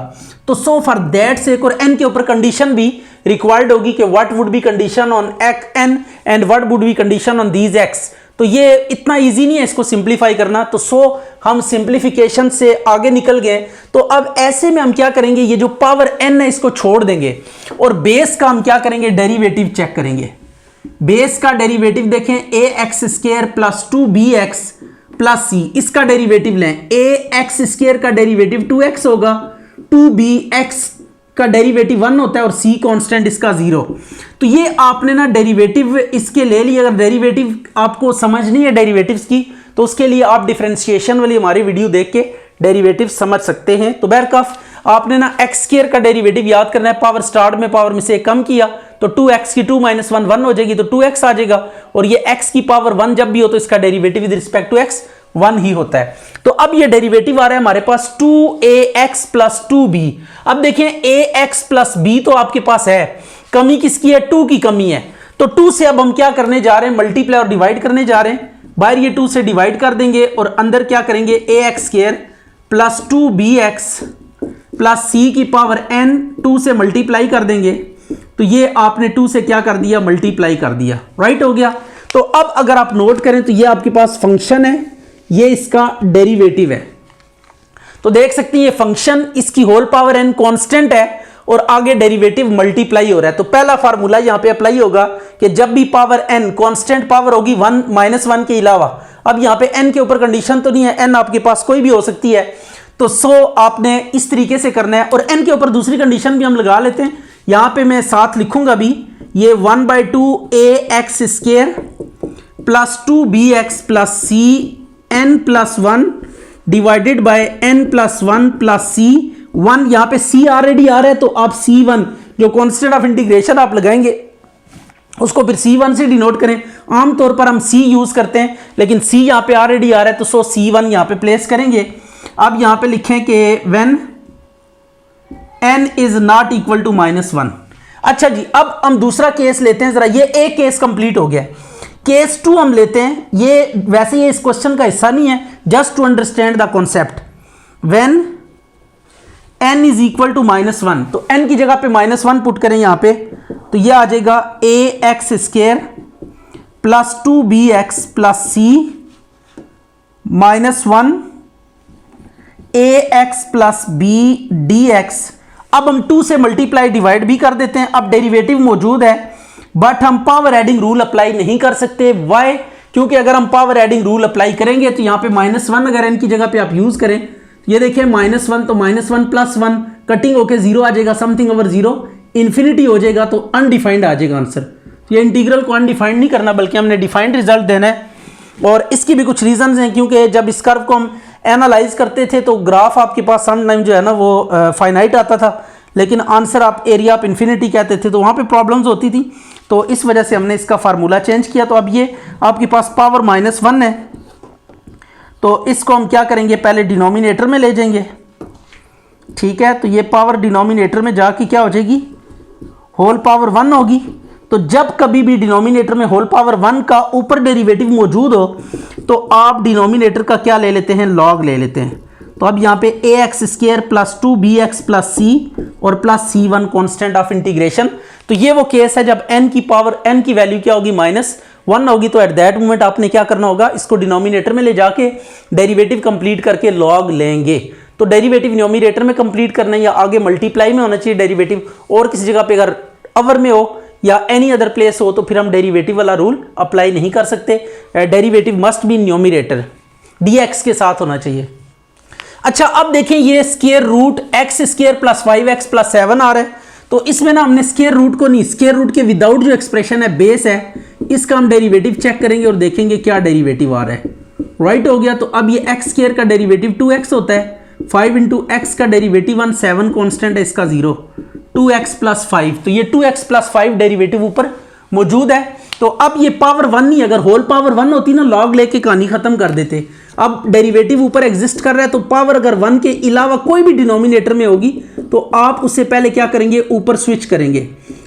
तो सो फॉर दैट सेक और n के ऊपर कंडीशन भी रिक्वायर्ड होगी कि what would be condition on n and what would be condition on these x। तो ये इतना इजी नहीं है इसको सिंप्लीफाई करना, तो सो हम सिंप्लीफिकेशन से आगे निकल गए। तो अब ऐसे में हम क्या करेंगे, ये जो पावर n है इसको छोड़ देंगे और बेस का हम क्या करेंगे, डेरिवेटिव चेक करेंगे। बेस का डेरिवेटिव देखें, A X square plus 2bx plus C, इसका डेरिवेटिव लें, ए एक्स स्क्वायर का डेरिवेटिव 2x होगा, 2bx का डेरिवेटिव 1 होता है और c कांस्टेंट इसका 0। तो ये आपने ना डेरिवेटिव इसके ले लिया। अगर डेरिवेटिव आपको समझ नहीं है डेरिवेटिव्स की, तो उसके लिए आप डिफरेंशिएशन वाली हमारी वीडियो देख के डेरिवेटिव समझ सकते हैं। तो बहरकफ आपने ना एक्स स्क्वायर का डेरिवेटिव याद करना है, पावर स्टार्ट में पावर में से कम किया तो 2x की 2 - 1 1 हो जाएगी, तो 2x आ जाएगा। और ये x की पावर 1 जब भी हो तो इसका derivative with respect to x 1 ही होता है। तो अब ये डेरिवेटिव आ रहा है हमारे पास 2ax प्लस 2b। अब देखें ax प्लस b तो आपके पास है, कमी किसकी है, 2 की कमी है। तो 2 से अब हम क्या करने जा रहे हैं, मल्टीप्लाई और डिवाइड करने जा रहे हैं। बाहर ये 2 से डिवाइड कर देंगे और अंदर क्या करेंगे, ax square plus 2bx plus c की पावर n 2 से मल्टीप्लाई कर देंगे। तो ये आपने 2 से क्या कर दिया, मल्टीप्लाई कर दिया, राइट हो गया। तो अब अगर आप नोट करें तो ये आपके पास फंक्शन है, ये इसका डेरिवेटिव है। तो देख सकते हैं ये फंक्शन, इसकी होल पावर n कांस्टेंट है और आगे डेरिवेटिव मल्टीप्लाई हो रहा है। तो पहला फार्मूला यहां पे अप्लाई होगा कि जब भी पावर n कांस्टेंट पावर होगी 1 - 1 के अलावा, अब यहां पे n के ऊपर कंडीशन तो नहीं है, n आपके पास कोई भी हो सकती है, तो सो आपने इस तरीके से करना है। और n के ऊपर दूसरी कंडीशन भी हम लगा लेते हैं, यहां पे मैं साथ लिखूंगा भी, ये 1/2 ax square plus 2bx plus c n plus 1 divided by n plus 1 plus c 1। यहां पे c ऑलरेडी आ रहा है, तो आप c1 जो कांस्टेंट ऑफ इंटीग्रेशन आप लगाएंगे उसको फिर c1 से डिनोट करें। आमतौर पर हम c यूज करते हैं, लेकिन c यहां पे ऑलरेडी आ रहा है, तो सो c1 यहां पे प्लेस करेंगे। अब यहां पे लिखें कि when n is not equal to -1। अच्छा जी, अब हम दूसरा केस लेते हैं जरा, ये एक केस कंप्लीट हो गया। केस 2 हम लेते हैं, ये वैसे ये इस क्वेश्चन का हिस्सा नहीं है, just to understand the concept. When n is equal to -1, तो n की जगह पे -1 पुट करें यहां पे, तो ये आ जाएगा ax square plus 2bx plus c -1 ax plus b dx। अब हम 2 से मल्टीप्लाई डिवाइड भी कर देते हैं। अब डेरिवेटिव मौजूद है, बट हम पावर एडिंग रूल अप्लाई नहीं कर सकते। वाई? क्योंकि अगर हम पावर एडिंग रूल अप्लाई करेंगे तो यहां पे -1 अगर n की जगह पे आप यूज करें, ये देखिए -1 तो -1 प्लस 1 कटिंग होके 0 आ जाएगा, समथिंग ओवर 0 इन्फिनिटी हो जाएगा, तो अनडिफाइंड आ जाएगा आंसर। ये इंटीग्रल को अनडिफाइंड नहीं करना, बल्कि हमने डिफाइंड रिजल्ट देना है। और इसकी भी कुछ रीजंस हैं, क्योंकि जब इस कर्व को हम एनालाइज करते थे तो ग्राफ आपके पास सम टाइम जो है ना वो फाइनाइट आता था, लेकिन आंसर आप एरिया ऑफ इन्फिनिटी कहते थे, तो वहाँ पे प्रॉब्लम्स होती थी। तो इस वजह से हमने इसका फार्मूला चेंज किया। तो अब ये आपके पास पावर -1 है, तो इसको हम क्या करेंगे, पहले डिनोमिनेटर में ले जाएंगे, ठीक है। तो ये पावर डिनोमिनेटर में जाके क्या हो जाएगी, होल पावर 1 होगी। तो जब कभी भी डिनोमिनेटर में होल पावर 1 का ऊपर डेरिवेटिव मौजूद हो, तो आप डिनोमिनेटर का क्या ले लेते हैं, लॉग ले लेते हैं। तो अब यहाँ पे ax square plus 2bx plus c और plus c1 constant of integration. तो ये वो केस है जब n की पावर n की वैल्यू क्या होगी, -1 होगी। तो एट दैट मोमेंट आपने क्या करना होगा, इसको डिनोमिनेटर में ले जाके डेरिवेटिव कंप्लीट करके लॉग लेंगे। तो डेरिवेटिव न्यूमरेटर में कंप्लीट करना है या आगे मल्टीप्लाई में होना चाहिए डेरिवेटिव, और किसी जगह पे अगर अवर में हो या एनी अदर प्लेस हो तो फिर हम डेरिवेटिव वाला रूल अप्लाई नहीं कर सकते। Derivative must be numerator, dx के साथ होना चाहिए। अच्छा, अब देखें ये square root x square plus 5x plus 7 आ रहा है, तो इसमें ना हमने स्क्वायर रूट को नहीं, स्क्वायर रूट के विदाउट जो एक्सप्रेशन है बेस है, इसका हम डेरिवेटिव चेक करेंगे और देखेंगे क्या डेरिवेटिव आ रहा है। राइट हो गया। तो अब ये एक्स स्क्वायर का डेरिवेटिव 2x होता है, 5 इंटू एक्स का डेरिवेटिव 1, 7 कॉन्स्टेंट है इसका 0, 2x प्लस 5। तो ये 2x प्लस 5 डेरिवेटिव ऊपर मौजूद है। तो अब ये पावर 1 नहीं, अगर होल पावर 1 होती ना लॉग लेके कहानी खत्म कर देते। अब डेरिवेटिव ऊपर एग्जिस्ट कर रहा है तो पावर अगर 1 के अलावा कोई भी डिनोमिनेटर में होगी तो आप उससे पहले क्या करेंगे, ऊपर स्विच करेंगे।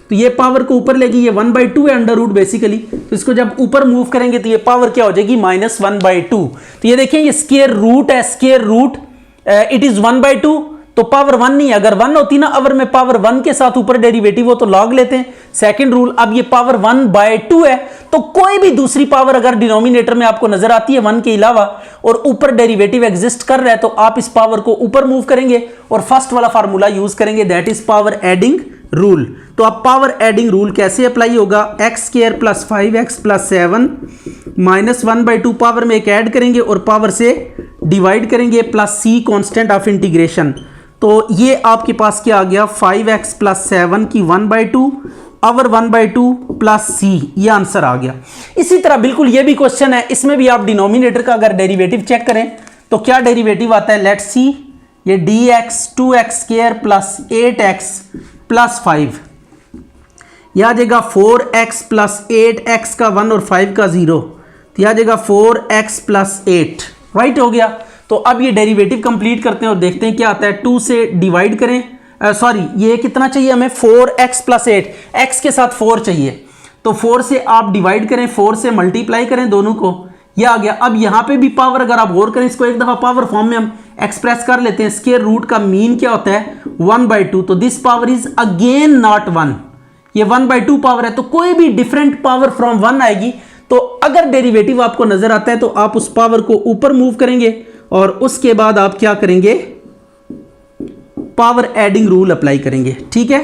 तो ये पावर को ऊपर लेगी, ये 1/2 है अंडर रूट बेसिकली, तो इसको जब ऊपर मूव करेंगे तो ये पावर क्या हो जाएगी, -1/2। तो ये देखिए ये स्क्वायर रूट है, स्क्वायर रूट इट इज 1/2, तो पावर 1 नहीं, अगर 1 होती ना अवर में पावर 1 के साथ ऊपर डेरिवेटिव हो तो लॉग लेते हैं, सेकंड रूल। अब ये पावर 1/2 है तो कोई भी दूसरी पावर अगर डिनोमिनेटर में आपको नजर आती है 1 के अलावा और ऊपर डेरिवेटिव एग्जिस्ट कर रहा है तो आप इस पावर को ऊपर मूव करेंगे और फर्स्ट वाला फार्मूला यूज करेंगे, that is power adding rule. तो अब पावर एडिंग रूल कैसे अप्लाई होगा, x square plus 5x plus 7 -1/2 power में एक ऐड करेंगे और पावर से डिवाइड करेंगे, plus c constant of integration. तो ये आपके पास क्या आ गया, 5x प्लस 7 की 1/2 अवर 1/2 प्लस c, ये आंसर आ गया। इसी तरह बिल्कुल ये भी क्वेश्चन है, इसमें भी आप डिनोमिनेटर का अगर डेरिवेटिव चेक करें तो क्या डेरिवेटिव आता है, लेट्स सी, ये dx 2x square plus 8x plus 5, यह आ जाएगा 4x प्लस 8x का 1 और 5 का 0, तो यह आ जाएगा 4x प्लस 8, राइट हो गया। तो अब ये डेरिवेटिव कंप्लीट करते हैं और देखते हैं क्या आता है। 2 से डिवाइड करें, सॉरी ये कितना चाहिए हमें, 4x प्लस 8, x के साथ 4 चाहिए, तो 4 से आप डिवाइड करें, 4 से मल्टीप्लाई करें दोनों को, ये आ गया। अब यहाँ पे भी पावर अगर आप गौर करें, इसको एक दफा पावर फॉर्म में हम एक्सप्रेस कर लेते हैं, स्क्वायर रूट का मीन क्या होता है 1/2, तो this power is again not 1, ये 1/2 पावर है, तो कोई भी डिफरेंट पावर फ्रॉम 1 आएगी। तो अगर डेरिवेटिव आपको नजर आता है तो आप उस पावर को ऊपर मूव करेंगे और उसके बाद आप क्या करेंगे, पावर एडिंग रूल अप्लाई करेंगे, ठीक है।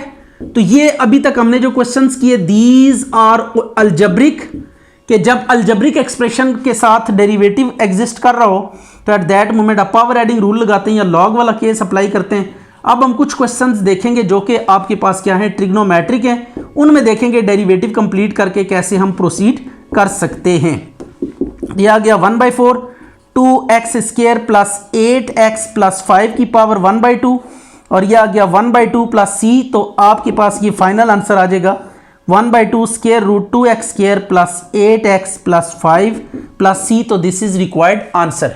तो ये अभी तक हमने जो क्वेश्चंस किए दीज आर अलजेब्रिक, कि जब अलजेब्रिक एक्सप्रेशन के साथ डेरिवेटिव एग्जिस्ट कर रहा हो तो एट दैट मोमेंट आप पावर एडिंग रूल लगाते हैं या लॉग वाला केस अप्लाई करते हैं। अब हम कुछ क्वेश्चंस देखेंगे जो कि आपके पास क्या है, ट्रिग्नोमेट्रिक हैं, उनमें देखेंगे डेरिवेटिव कंप्लीट करके कैसे हम प्रोसीड कर सकते हैं। यह आ गया 1/4 2x square plus 8x plus 5 की पावर 1/2 और यह आ गया 1/2 प्लस c, तो आपके पास ये फाइनल आंसर आ जाएगा 1/2 square root 2x square plus 8x plus 5 plus c, तो दिस इज रिक्वायर्ड आंसर।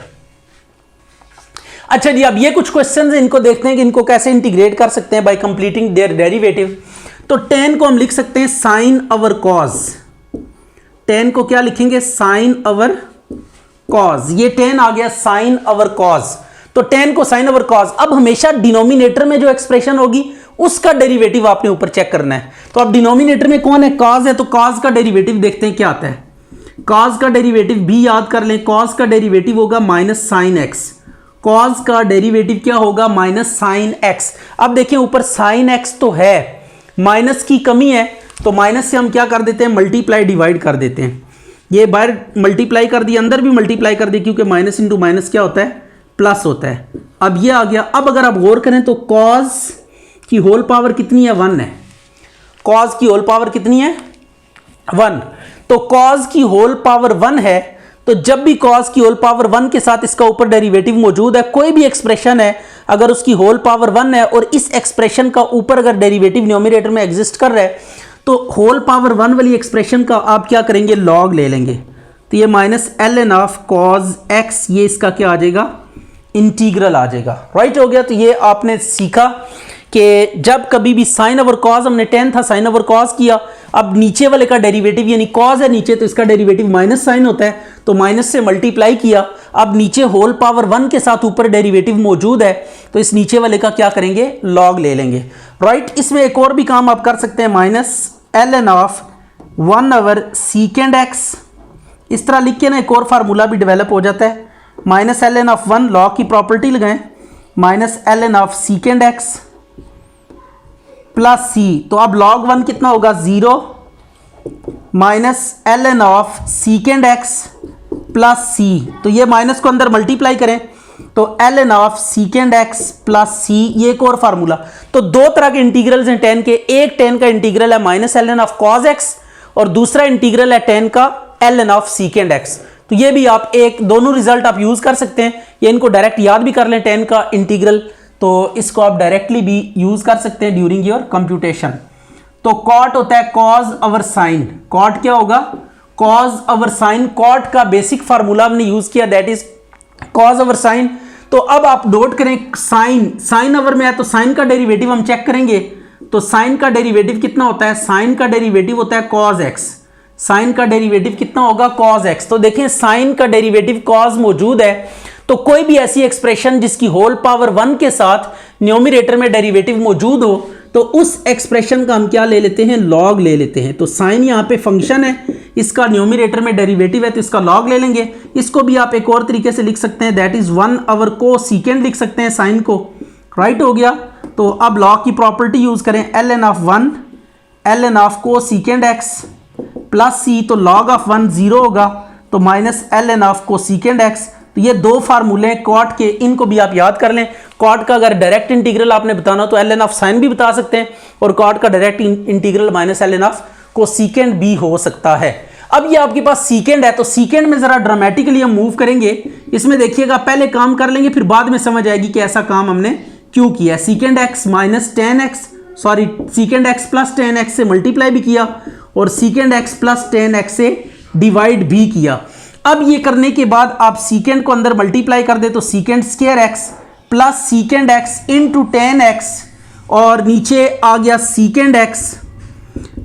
अच्छा जी, अब ये कुछ क्वेश्चंस हैं, इनको देखते हैं कि इनको कैसे इंटीग्रेट कर सकते हैं बाय कंप्लीटिंग देयर डेरिवेटिव। तो tan को हम लिख सकते हैं साइन अवर कॉज, tan को क्या लिखेंगे, साइन अवर कॉज, ये tan आ गया साइन अवर कॉज, तो tan को साइन अवर कॉज। अब हमेशा डिनोमिनेटर में जो एक्सप्रेशन होगी उसका डेरिवेटिव आपने ऊपर चेक करना है। तो अब डिनोमिनेटर में कौन है, कॉज है, तो कॉज का डेरिवेटिव देखते हैं क्या आता है। कॉज का डेरिवेटिव भी याद कर लें, कॉज का डेरिवेटिव होगा माइनस साइन एक्स, कॉज का डेरिवेटिव क्या होगा, माइनस साइन एक्स। अब देखिए ऊपर साइन एक्स तो है, माइनस की कमी है, तो माइनस से हम क्या कर देते हैं, मल्टीप्लाई डिवाइड कर देते हैं। ये बाहर मल्टीप्लाई कर दिया, अंदर भी मल्टीप्लाई कर दिया, क्योंकि माइनस इंटू माइनस क्या होता है, प्लस होता है। अब ये आ गया। अब अगर आप गौर करें तो कॉज की होल पावर कितनी है, 1 है, कॉज की होल पावर कितनी है, 1, तो कॉज की होल पावर 1 है, तो जब भी कॉज की होल पावर 1 के साथ इसका ऊपर डेरिवेटिव मौजूद है, कोई भी एक्सप्रेशन है अगर उसकी होल पावर 1 है और इस एक्सप्रेशन का ऊपर अगर डेरिवेटिव न्यूमरेटर में एग्जिस्ट कर रहा है, तो होल पावर 1 वाली एक्सप्रेशन का आप क्या करेंगे, लॉग ले लेंगे। तो ये minus ln of cos x, ये इसका क्या आ जाएगा, इंटीग्रल आ जाएगा, राइट हो गया। तो ये आपने सीखा कि जब कभी भी साइन ओवर कॉज, हमने tan था साइन ओवर कॉज किया, अब नीचे वाले का डेरिवेटिव यानी कॉज है नीचे, तो इसका डेरिवेटिव माइनस साइन होता है, तो माइनस से मल्टीप्लाई किया। अब नीचे होल पावर 1 के साथ ऊपर डेरिवेटिव मौजूद है, तो इस नीचे वाले का क्या करेंगे, लॉग ले लेंगे, राइट। इसमें एक और भी काम आप कर सकते हैं, minus ln of 1/sec x, इस तरह लिख के ना एक और फार्मूला भी डेवलप हो जाता है, माइनस ln ऑफ 1, लॉग की प्रॉपर्टी लगाएं, minus ln of secant x plus c, तो अब log 1 कितना होगा, 0 minus ln of secant x plus c, तो ये माइनस को अंदर मल्टीप्लाई करें तो ln of secant x plus c, ये एक और फार्मूला। तो दो तरह के इंटीग्रल्स हैं tan के, एक tan का इंटीग्रल है minus ln of cos x और दूसरा इंटीग्रल है tan का ln ऑफ secant x। तो ये भी आप दोनों रिजल्ट आप यूज कर सकते हैं, या इनको डायरेक्ट याद भी कर लें tan का इंटीग्रल, तो इसको आप डायरेक्टली भी यूज कर सकते हैं ड्यूरिंग योर कंप्यूटेशन। तो cot होता है cos ओवर sin, cot क्या होगा cos ओवर sin, cot का बेसिक फार्मूला हमने यूज किया that is cos over sin। तो अब आप नोट करें sin ओवर में है तो sin का डेरिवेटिव हम चेक करेंगे, तो sin का डेरिवेटिव कितना होता है, sin का डेरिवेटिव होता है cos x, sin का डेरिवेटिव कितना होगा cos x। तो देखें sin का डेरिवेटिव cos मौजूद है, तो कोई भी ऐसी एक्सप्रेशन जिसकी होल पावर 1 के साथ न्यूमरेटर में डेरिवेटिव मौजूद हो, तो उस एक्सप्रेशन का हम क्या ले लेते हैं, लॉग ले लेते हैं। तो साइन यहाँ पे फंक्शन है, इसका न्यूमरेटर में डेरिवेटिव है तो इसका लॉग ले लेंगे। इसको भी आप एक और तरीके से लिख सकते हैं, दैट इज 1 ओवर कोसेकेंड लिख सकते हैं साइन को, राइट हो गया। तो अब लॉग की प्रॉपर्टी यूज करें, ln of 1 ln of cosecant x plus C, तो log ऑफ 1 0 होगा, तो minus ln of cosecant x। तो ये दो फार्मूले हैं कॉट के, इनको भी आप याद कर लें। कॉट का अगर डायरेक्ट इंटीग्रल आपने बताना तो ln ऑफ साइन भी बता सकते हैं, और कॉट का direct integral minus ln of cosecant भी हो सकता है। अब ये आपके पास सीकेंड है, तो सीकेंड में जरा ड्रामेटिकली हम मूव करेंगे। इसमें देखिएगा पहले काम कर लेंगे, फिर बाद में समझ आएगी कि ऐसा काम हमने क्यों किया। सीकेंड x minus ten x, sorry सीकेंड x plus ten x से मल्टीप्लाई भी किया, और सीकेंड एक्स प्लस टेन एक्स से डिवाइड भी किया। अब ये करने के बाद आप सीकेंड को अंदर मल्टीप्लाई कर दे, तो secant square x plus सीकेंड x into ten x, और नीचे आ गया सीकेंड x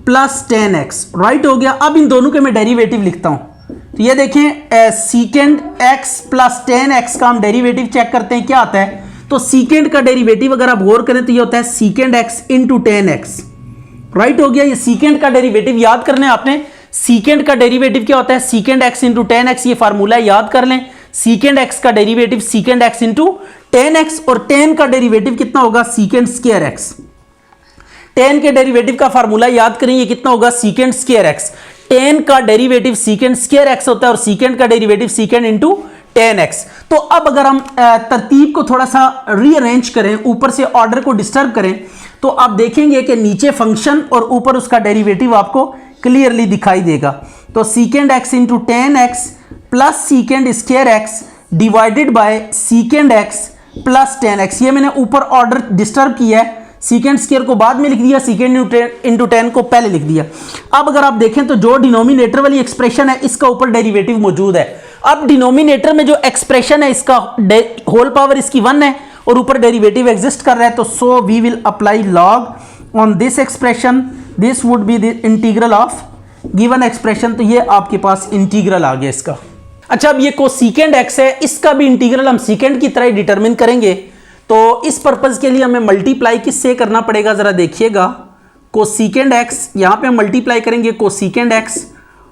plus ten x, right हो गया। अब इन दोनों के मैं डेरिवेटिव लिखता हूं, तो ये देखें सीकेंड एक्स प्लस टेन एक्स का हम डेरिवेटिव चेक करते हैं क्या आता है। तो सीकेंड का डेरिवेटिव अगर आप गौर करें तो ये होता है सीकेंड x into ten x, right हो गया। ये सीकेंड का डेरिवेटिव याद करने आपने, सीकेंड का डेरिवेटिव क्या होता है, सीकेंड एक्स इंटू टेन एक्स, ये फार्मूला याद कर लें। सीकेंड एक्स का derivative सीकेंड x into ten x, और टेन का डेरिवेटिव कितना होगा, सीकेंड स्क्वायर एक्स। टेन के डेरिवेटिव का फार्मूला याद करें, ये कितना होगा, सीकेंड स्क्वायर एक्स। टेन का डेरिवेटिव सीकेंड स्क्वायर एक्स होता है, और सीकेंड का डेरिवेटिव सीकेंड इंटू टेन एक्स। तो अब अगर हम तरतीब को थोड़ा सा रीअरेंज करें, ऊपर से ऑर्डर को डिस्टर्ब करें, तो आप देखेंगे कि नीचे फंक्शन और ऊपर उसका डेरिवेटिव आपको क्लियरली दिखाई देगा। तो सीकेंड x into ten x plus secant square x divided bye सीकेंड x plus ten x, ये मैंने ऊपर ऑर्डर डिस्टर्ब किया है, सीकेंड स्क्वायर को बाद में लिख दिया, सीकेंड इंटू टेन को पहले लिख दिया। अब अगर आप देखें तो जो डिनोमिनेटर वाली एक्सप्रेशन है इसका ऊपर डेरिवेटिव मौजूद है। अब डिनोमिनेटर में जो एक्सप्रेशन है इसका होल पावर इसकी 1 है, और ऊपर डेरिवेटिव एग्जिस्ट कर रहा है, तो so we will apply log on this expression, this would be the integral of given expression. तो ये आपके पास इंटीग्रल आ गया इसका। अच्छा, अब ये कोसेकेंड एक्स है, इसका भी इंटीग्रल हम सीकेंड की तरह ही डिटरमिन करेंगे। तो इस पर्पज के लिए हमें मल्टीप्लाई किससे करना पड़ेगा, जरा देखिएगा। कोसेकेंड एक्स यहां पे हम मल्टीप्लाई करेंगे, cosecant x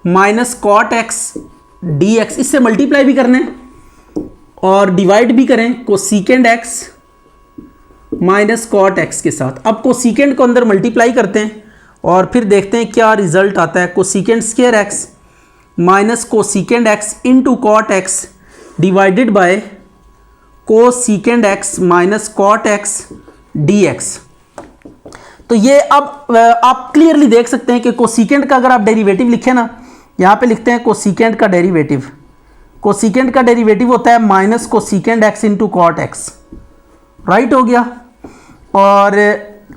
minus cot x D x, इससे मल्टीप्लाई भी करने और डिवाइड भी करें cosecant x minus cot x के साथ। अब कोसेकेंड को अंदर मल्टीप्लाई करते हैं और फिर देखते हैं क्या रिजल्ट आता है। Cosecant square x minus cosecant x into cot x divided by cosecant x minus cot x D x. तो ये अब आप क्लियरली देख सकते हैं कि कोसेकेंड का अगर आप डेरिवेटिव लिखें ना, यहाँ पे लिखते हैं कोसेकेंड का डेरिवेटिव, कोसेकेंड का डेरिवेटिव होता है minus cosecant x into cot x, right हो गया। और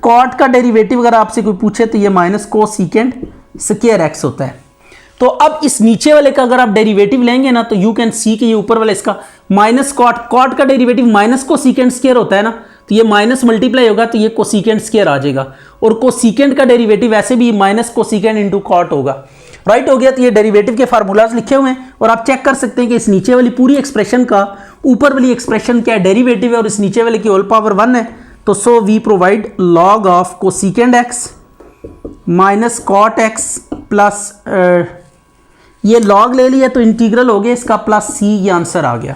कॉट का डेरिवेटिव अगर आपसे कोई पूछे तो ये माइनस कोसेकेंड स्क्वायर एक्स होता है। तो अब इस नीचे वाले का अगर आप डेरिवेटिव लेंगे ना, तो यू कैन सी कि ये ऊपर वाला इसका माइनस कॉट का डेरिवेटिव माइनस कोसेकेंड स्क्वायर होता है ना, तो ये माइनस मल्टीप्लाई होगा तो ये कोसेकेंड स्क्वायर आ जाएगा, और कोसेकेंड का डेरिवेटिव वैसे भी माइनस कोसेकेंड इंटू कॉट होगा, राइट हो गया। तो ये डेरिवेटिव के फार्मूलाज लिखे हुए हैं, और आप चेक कर सकते हैं कि इस नीचे वाली पूरी एक्सप्रेशन का ऊपर वाली एक्सप्रेशन क्या है, डेरिवेटिव है, और इस नीचे वाले की होल पावर 1 है। तो so we provide log of cosecant x minus cot x plus ये लॉग ले लिया तो इंटीग्रल हो गया इसका प्लस सी, ये आंसर आ गया।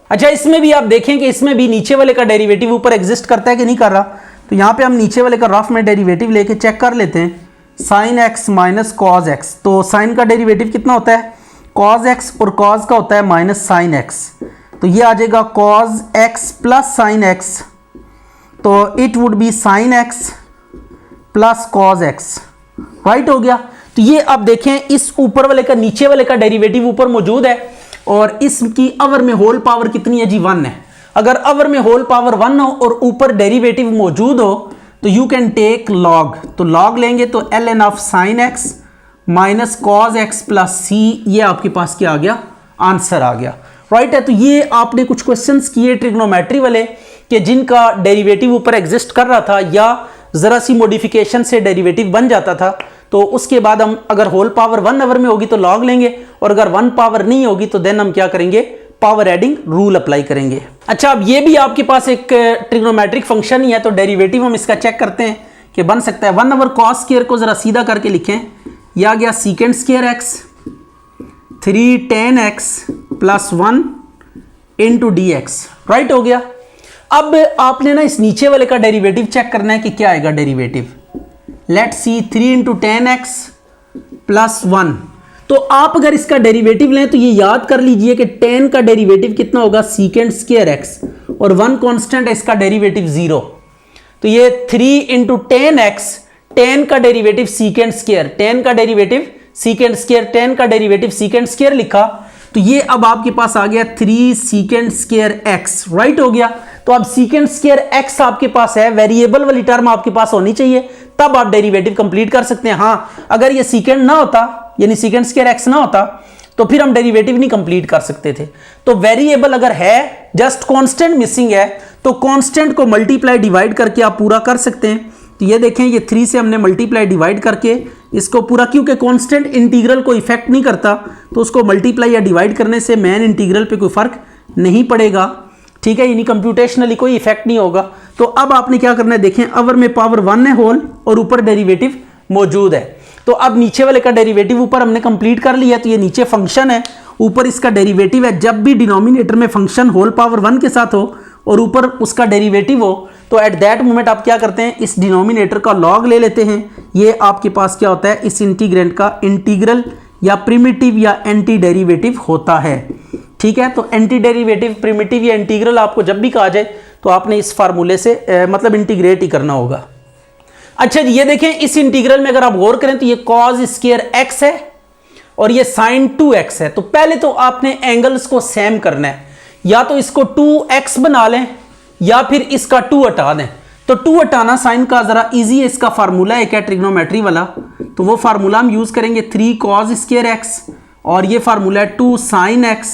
अच्छा, इसमें भी आप देखें कि इसमें भी नीचे वाले का डेरिवेटिव ऊपर एग्जिस्ट करता है कि नहीं कर रहा। तो यहाँ पे हम नीचे वाले का रफ में डेरिवेटिव लेके चेक कर लेते हैं। Sign X minus cos x, तो साइन का डेरिवेटिव कितना होता है, कॉज एक्स, और कॉज का होता है माइनस साइन एक्स, तो ये आ जाएगा cos X plus sine X, तो it would be sine X plus cos X, right हो गया। तो ये आप देखें इस ऊपर वाले का नीचे वाले का डेरिवेटिव ऊपर मौजूद है और इसकी अवर में होल पावर कितनी है जी 1 है। अगर अवर में होल पावर 1 हो और ऊपर डेरिवेटिव मौजूद हो तो यू कैन टेक लॉग, तो लॉग लेंगे तो ln of sine X minus cos X plus C, ये आपके पास क्या आ गया, आंसर आ गया, राइट है। तो ये आपने कुछ क्वेश्चंस किए ट्रिग्नोमेट्री वाले कि जिनका डेरिवेटिव ऊपर एग्जिस्ट कर रहा था या जरा सी मॉडिफिकेशन से डेरिवेटिव बन जाता था, तो उसके बाद हम अगर होल पावर 1 आवर में होगी तो लॉग लेंगे और अगर 1 पावर नहीं होगी तो देन हम क्या करेंगे, पावर एडिंग रूल अप्लाई करेंगे। अच्छा, अब ये भी आपके पास एक ट्रिग्नोमेट्रिक फंक्शन ही है, तो डेरिवेटिव हम इसका चेक करते हैं कि बन सकता है। 1 ओवर कॉस स्क्वायर को जरा सीधा करके लिखें, यह आ गया secant square x 3 tan x plus 1 into D x, right हो गया। अब आपने ना इस नीचे वाले का डेरिवेटिव चेक करना है कि क्या आएगा derivative. Let's see 3 into ten x plus 1, तो आप अगर इसका डेरिवेटिव लें तो ये याद कर लीजिए कि 10 का डेरिवेटिव कितना होगा, सीकेंड स्क्वायर एक्स, और 1 कांस्टेंट है इसका डेरिवेटिव 0, तो ये 3 इंटू टेन एक्स, 10 का डेरिवेटिव सीकेंड स्क्वायर, 10 का डेरिवेटिव सीकेंड स्क्वायर, 10 का डेरिवेटिव सीकेंड स्क्वायर लिखा, तो ये अब आपके पास आ गया 3 सीकेंड स्क्वायर एक्स, राइट हो गया। तो अब सीकेंड स्क्वायर एक्स आपके पास है, वेरिएबल वाली टर्म आपके पास होनी चाहिए, तब आप डेरिवेटिव कंप्लीट कर सकते हैं। हाँ, अगर ये सीकेंड ना होता यानी सीकेंड स्क्वायर एक्स ना होता तो फिर हम डेरिवेटिव नहीं कंप्लीट कर सकते थे। तो वेरिएबल अगर है, जस्ट कांस्टेंट मिसिंग है, तो कांस्टेंट को मल्टीप्लाई डिवाइड करके आप पूरा कर सकते हैं। तो ये देखें, ये 3 से हमने मल्टीप्लाई डिवाइड करके इसको पूरा, क्योंकि कांस्टेंट इंटीग्रल को इफेक्ट नहीं करता तो उसको मल्टीप्लाई या डिवाइड करने से मेन इंटीग्रल पे कोई फर्क नहीं पड़ेगा, ठीक है, यानी कंप्यूटेशनली कोई इफेक्ट नहीं होगा। तो अब आपने क्या करना है, देखें अवर में पावर 1 है होल और ऊपर डेरिवेटिव मौजूद है, तो अब नीचे वाले का डेरिवेटिव ऊपर हमने कंप्लीट कर लिया। तो ये नीचे फंक्शन है, ऊपर इसका डेरिवेटिव है। जब भी डिनोमिनेटर में फंक्शन होल पावर 1 के साथ हो और ऊपर उसका डेरिवेटिव हो तो एट दैट मोमेंट आप क्या करते हैं, इस डिनोमिनेटर का लॉग ले लेते हैं। ये आपके पास क्या होता है, इस इंटीग्रेंट का इंटीग्रल या प्रिमिटिव या एंटी डेरिवेटिव होता है, ठीक है। तो एंटी डेरिवेटिव, प्रिमिटिव या इंटीग्रल आपको जब भी कहा जाए तो आपने इस फार्मूले से मतलब इंटीग्रेट ही करना होगा। अच्छा जी, ये देखें इस इंटीग्रल में अगर आप गौर करें तो ये कॉज स्क्वायर एक्स है और ये साइन 2x है। तो पहले तो आपने एंगल्स को सेम करना है, या तो इसको 2x बना लें या फिर इसका 2 हटा दें। तो 2 हटाना साइन का जरा इजी है, इसका फार्मूला एक है ट्रिग्नोमेट्री वाला, तो वो फार्मूला हम यूज करेंगे 3 cos स्क्वायर एक्स और ये फार्मूला है 2 sin x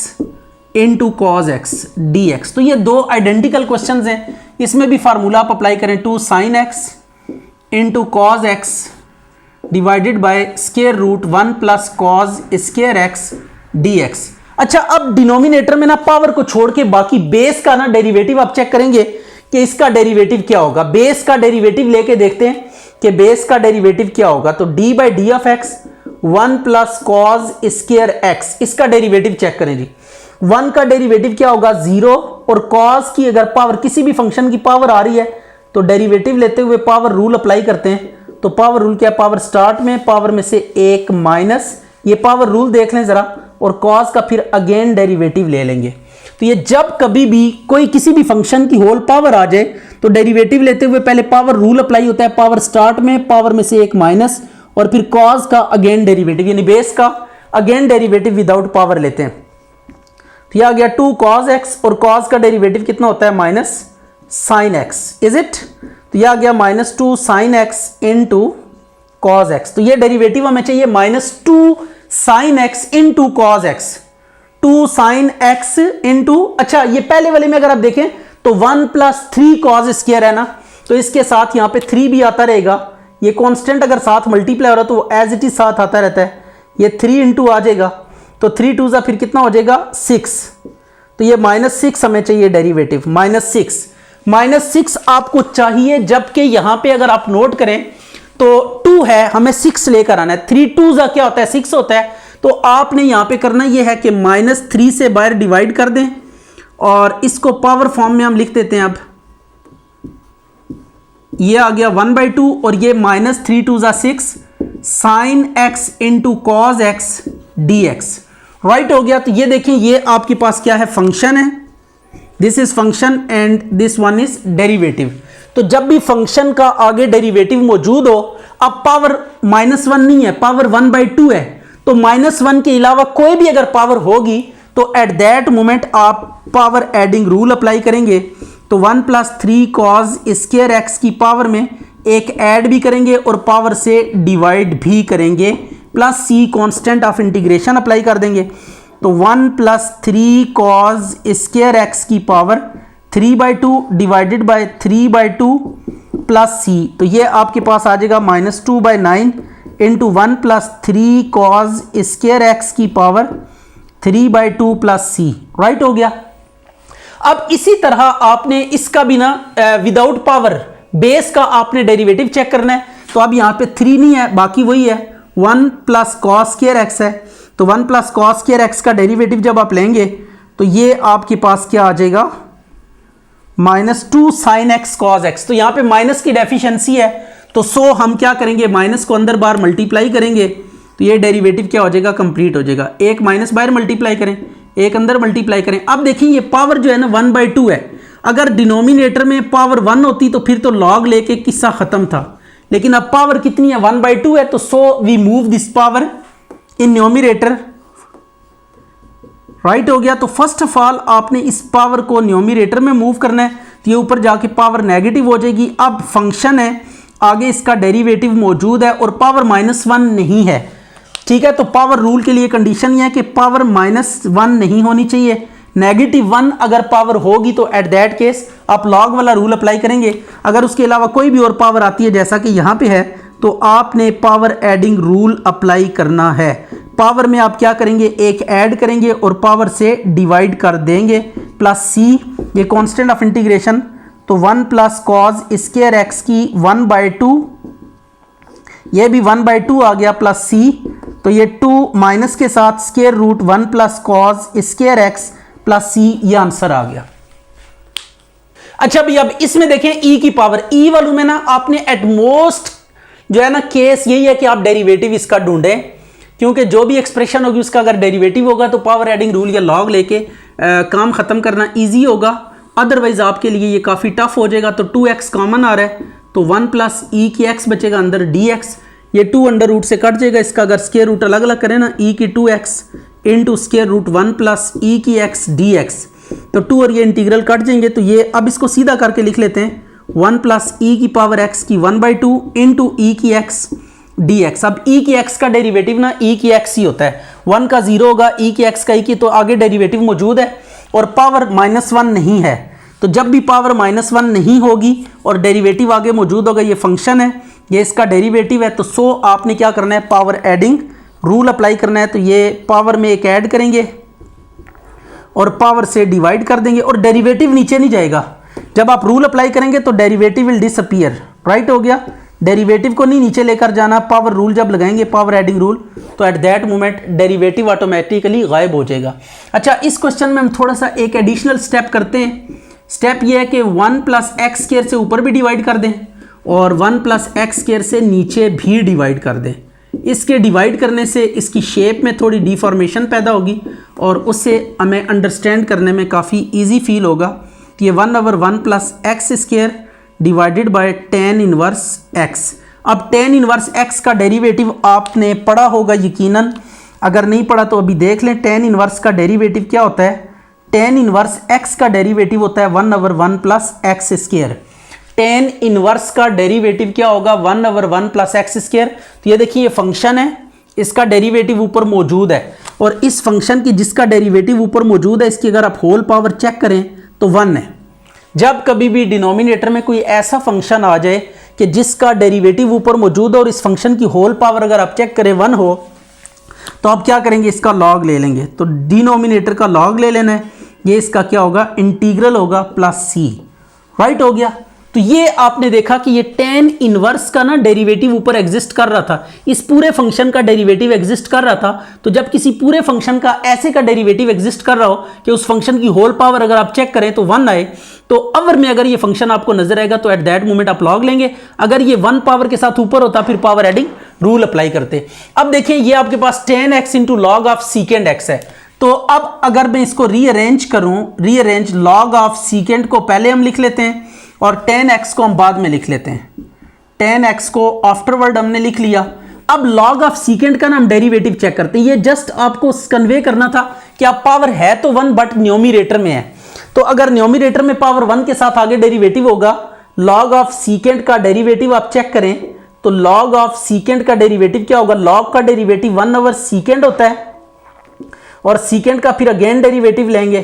into cos x D x. तो ये दो आइडेंटिकल क्वेश्चंस हैं, इसमें भी फार्मूला आप अप्लाई करें 2 sin x into cos x divided by square root 1 plus cos square x D x. अच्छा, अब डिनोमिनेटर में ना पावर को छोड़ के बाकी बेस का ना डेरिवेटिव आप चेक करेंगे कि इसका डेरिवेटिव क्या होगा। बेस का डेरिवेटिव लेके देखते हैं कि बेस का डेरिवेटिव क्या होगा। तो D by D of x 1 plus cos square x, इसका डेरिवेटिव चेक करें जी। 1 का डेरिवेटिव क्या होगा 0, और कॉज की अगर पावर, किसी भी फंक्शन की पावर आ रही है तो डेरिवेटिव लेते हुए पावर रूल अप्लाई करते हैं। तो पावर रूल क्या, पावर स्टार्ट में पावर में से 1 माइनस, ये पावर रूल देख लें जरा, और कॉज का फिर अगेन डेरिवेटिव ले लेंगे। तो ये जब कभी भी कोई किसी भी फंक्शन की होल पावर आ जाए तो डेरिवेटिव लेते हुए पहले पावर रूल अप्लाई होता है, पावर स्टार्ट में पावर में से 1 माइनस और फिर कॉज का अगेन डेरिवेटिव, यानी बेस का अगेन डेरिवेटिव विदाउट पावर लेते हैं। तो यह आ गया 2 cos x और cos का डेरिवेटिव कितना होता है minus sine x, is it. तो यह आ गया -2 sin x into cos x. तो ये डेरिवेटिव हमें चाहिए -2 sin x into cos x, 2 sin x into, अच्छा ये पहले वाले में अगर आप देखें तो 1 प्लस 3 cos स्क्वायर है ना, तो इसके साथ यहाँ पे 3 भी आता रहेगा। ये कांस्टेंट अगर साथ मल्टीप्लाई हो रहा है तो एज इट इज साथ आता रहता है। ये 3 इंटू आ जाएगा, तो 3 2 फिर कितना हो जाएगा 6। तो ये -6 हमें चाहिए डेरिवेटिव, -6 आपको चाहिए, जबकि यहां पे अगर आप नोट करें तो 2 है, हमें 6 लेकर आना है। 3 2 क्या होता है 6 होता है। तो आपने यहां पे करना ये है कि -3 से बाहर डिवाइड कर दें और इसको पावर फॉर्म में हम लिख देते हैं। अब ये आ गया 1/2 और ये -3 2 6 sine x into cos x D x, right हो गया। तो ये देखें, ये आपके पास क्या है, फंक्शन है, this is function and this one is derivative. तो जब भी फंक्शन का आगे डेरिवेटिव मौजूद हो, अब पावर -1 नहीं है, पावर 1/2 है, तो -1 के अलावा कोई भी अगर पावर होगी तो एट दैट मोमेंट आप पावर एडिंग रूल अप्लाई करेंगे। तो 1 + 3 cos स्क्वायर x की पावर में एक ऐड भी करेंगे और पावर से डिवाइड भी करेंगे, plus c constant of integration apply कर देंगे। तो 1 + 3 cos स्क्वायर x की power 3/2 divided by 3/2 plus c, तो ये आपके पास आ जाएगा -2/9 इंटू 1 + 3 cos स्क्वायर x की पावर 3/2 प्लस c, राइट हो गया। अब इसी तरह आपने इसका भी ना विदाउट पावर बेस का आपने डेरिवेटिव चेक करना है। तो अब यहां पे 3 नहीं है, बाकी वही है 1 + cos स्क्वायर x है। तो 1 + cos स्क्वायर x का डेरिवेटिव जब आप लेंगे तो ये आपके पास क्या आ जाएगा, -2 sin x cos x। तो यहां पे माइनस की डेफिशिएंसी है, तो सो हम क्या करेंगे, माइनस को अंदर बार मल्टीप्लाई करेंगे तो ये डेरिवेटिव क्या हो जाएगा, कंप्लीट हो जाएगा। एक माइनस बाहर मल्टीप्लाई करें, एक अंदर मल्टीप्लाई करें। अब देखिए ये पावर जो है ना 1/2 है, अगर डिनोमिनेटर में पावर 1 होती तो फिर तो लॉग लेके किस्सा खत्म था, लेकिन अब पावर कितनी है, 1/2 है, तो so we move this power in numerator, right हो गया। तो फर्स्ट ऑफ ऑल आपने इस पावर को न्यूमरेटर में मूव करना है, तो ये ऊपर जाके पावर नेगेटिव हो जाएगी। अब फंक्शन है, आगे इसका डेरिवेटिव मौजूद है और पावर -1 नहीं है, ठीक है। तो पावर रूल के लिए कंडीशन ये है कि पावर -1 नहीं होनी चाहिए, -1 अगर पावर होगी तो एट दैट केस आप लॉग वाला रूल अप्लाई करेंगे। अगर उसके अलावा कोई भी और पावर आती है जैसा कि यहाँ पे है, तो आपने पावर एडिंग रूल अप्लाई करना है। पावर में आप क्या करेंगे, एक ऐड करेंगे और पावर से डिवाइड कर देंगे, प्लस c, ये कांस्टेंट ऑफ इंटीग्रेशन, तो 1 + cos स्क्वायर x की 1/2, ये भी 1/2 आ गया, प्लस c, तो ये 2 माइनस के साथ square root 1 + cos square x plus c, ये आंसर आ गया। अच्छा भाई अब इसमें देखें e की पावर, e वालों में ना आपने एटमोस्ट जो है ना केस यही है कि आप डेरिवेटिव इसका ढूंढें, क्योंकि जो भी एक्सप्रेशन होगी उसका अगर डेरिवेटिव होगा तो पावर एडिंग रूल या लॉग लेके काम खत्म करना इजी होगा, अदरवाइज आपके लिए ये काफ़ी टफ हो जाएगा। तो 2x कॉमन आ रहा है, तो 1 + e की x बचेगा अंदर dx, ये 2 अंडर रूट से कट जाएगा, इसका अगर स्क्वायर रूट अलग अलग करें ना, e की 2x into square root 1 + e की x dx, तो 2 और ये इंटीग्रल कट जाएंगे। तो ये अब इसको सीधा करके लिख लेते हैं, 1 + e की पावर x की 1/2 इंटू e की x dx। अब e की x का डेरिवेटिव ना e की x ही होता है, 1 का 0 होगा, e की x का e की, तो आगे डेरिवेटिव मौजूद है और पावर -1 नहीं है। तो जब भी पावर -1 नहीं होगी और डेरिवेटिव आगे मौजूद होगा, ये फंक्शन है, ये इसका डेरिवेटिव है, तो सो आपने क्या करना है, पावर एडिंग रूल अप्लाई करना है। तो ये पावर में एक ऐड करेंगे और पावर से डिवाइड कर देंगे और डेरिवेटिव नीचे नहीं जाएगा। जब आप रूल अप्लाई करेंगे तो डेरिवेटिव विल डिसअपीयर, राइट हो गया। डेरिवेटिव को नहीं नीचे लेकर जाना, पावर रूल जब लगाएंगे, पावर एडिंग रूल, तो at that moment derivative automatically गायब हो जाएगा। अच्छा इस क्वेश्चन में हम थोड़ा सा एक एडिशनल स्टेप करते हैं। स्टेप ये है कि 1 + x² से ऊपर भी डिवाइड कर दें और 1 + x² से नीचे भी डिवाइड कर दें। इसके डिवाइड करने से इसकी शेप में थोड़ी डिफॉर्मेशन पैदा होगी और उससे हमें अंडरस्टैंड करने में काफ़ी इजी फील होगा। तो ये 1/1 + x² divided by tan inverse x। अब tan इनवर्स x का डेरिवेटिव आपने पढ़ा होगा यकीनन, अगर नहीं पढ़ा तो अभी देख लें। tan इनवर्स का डेरिवेटिव क्या होता है, tan इनवर्स x का डेरिवेटिव होता है 1/1 + x²। tan इनवर्स का डेरिवेटिव क्या होगा, 1/1 + x²। तो ये देखिए ये फंक्शन है, इसका डेरिवेटिव ऊपर मौजूद है और इस फंक्शन की जिसका डेरिवेटिव ऊपर मौजूद है, इसकी अगर आप होल पावर चेक करें तो 1 है। जब कभी भी डिनोमिनेटर में कोई ऐसा फंक्शन आ जाए कि जिसका डेरिवेटिव ऊपर मौजूद है और इस फंक्शन की होल पावर अगर आप चेक करें 1 हो, तो आप क्या करेंगे, इसका लॉग ले लेंगे। तो डिनोमिनेटर का लॉग ले लेना है, ये इसका क्या होगा, इंटीग्रल होगा प्लस c, राइट हो गया। तो ये आपने देखा कि ये tan इनवर्स का ना डेरिवेटिव ऊपर एग्जिस्ट कर रहा था, इस पूरे फंक्शन का डेरिवेटिव एग्जिस्ट कर रहा था। तो जब किसी पूरे फंक्शन का ऐसे का डेरिवेटिव एग्जिस्ट कर रहा हो कि उस फंक्शन की होल पावर अगर आप चेक करें तो 1 आए, तो अवर में अगर ये फंक्शन आपको नजर आएगा तो एट दैट मोमेंट आप लॉग लेंगे। अगर ये 1 पावर के साथ ऊपर होता फिर पावर एडिंग रूल अप्लाई करते। अब देखिए ये आपके पास tan x into log of सीकेंड x है। तो अब अगर मैं इसको रीअरेंज करूं, रीअरेंज लॉग ऑफ सीकेंड को पहले हम लिख लेते हैं और tan x को हम बाद में लिख लेते हैं। 10x को आफ्टरवर्ड हमने लिख लिया। अब log ऑफ सीकेंड का ना हम डेरिवेटिव चेक करते हैं। ये जस्ट आपको कन्वे करना था कि आप पावर है तो 1 बट न्यूमरेटर में है, तो अगर न्यूमरेटर में पावर 1 के साथ आगे डेरिवेटिव होगा, log ऑफ सीकेंड का डेरिवेटिव आप चेक करें तो log ऑफ सीकेंड का डेरिवेटिव क्या होगा, log का डेरिवेटिव 1 ओवर सीकेंड होता है और सीकेंड का फिर अगेन डेरिवेटिव लेंगे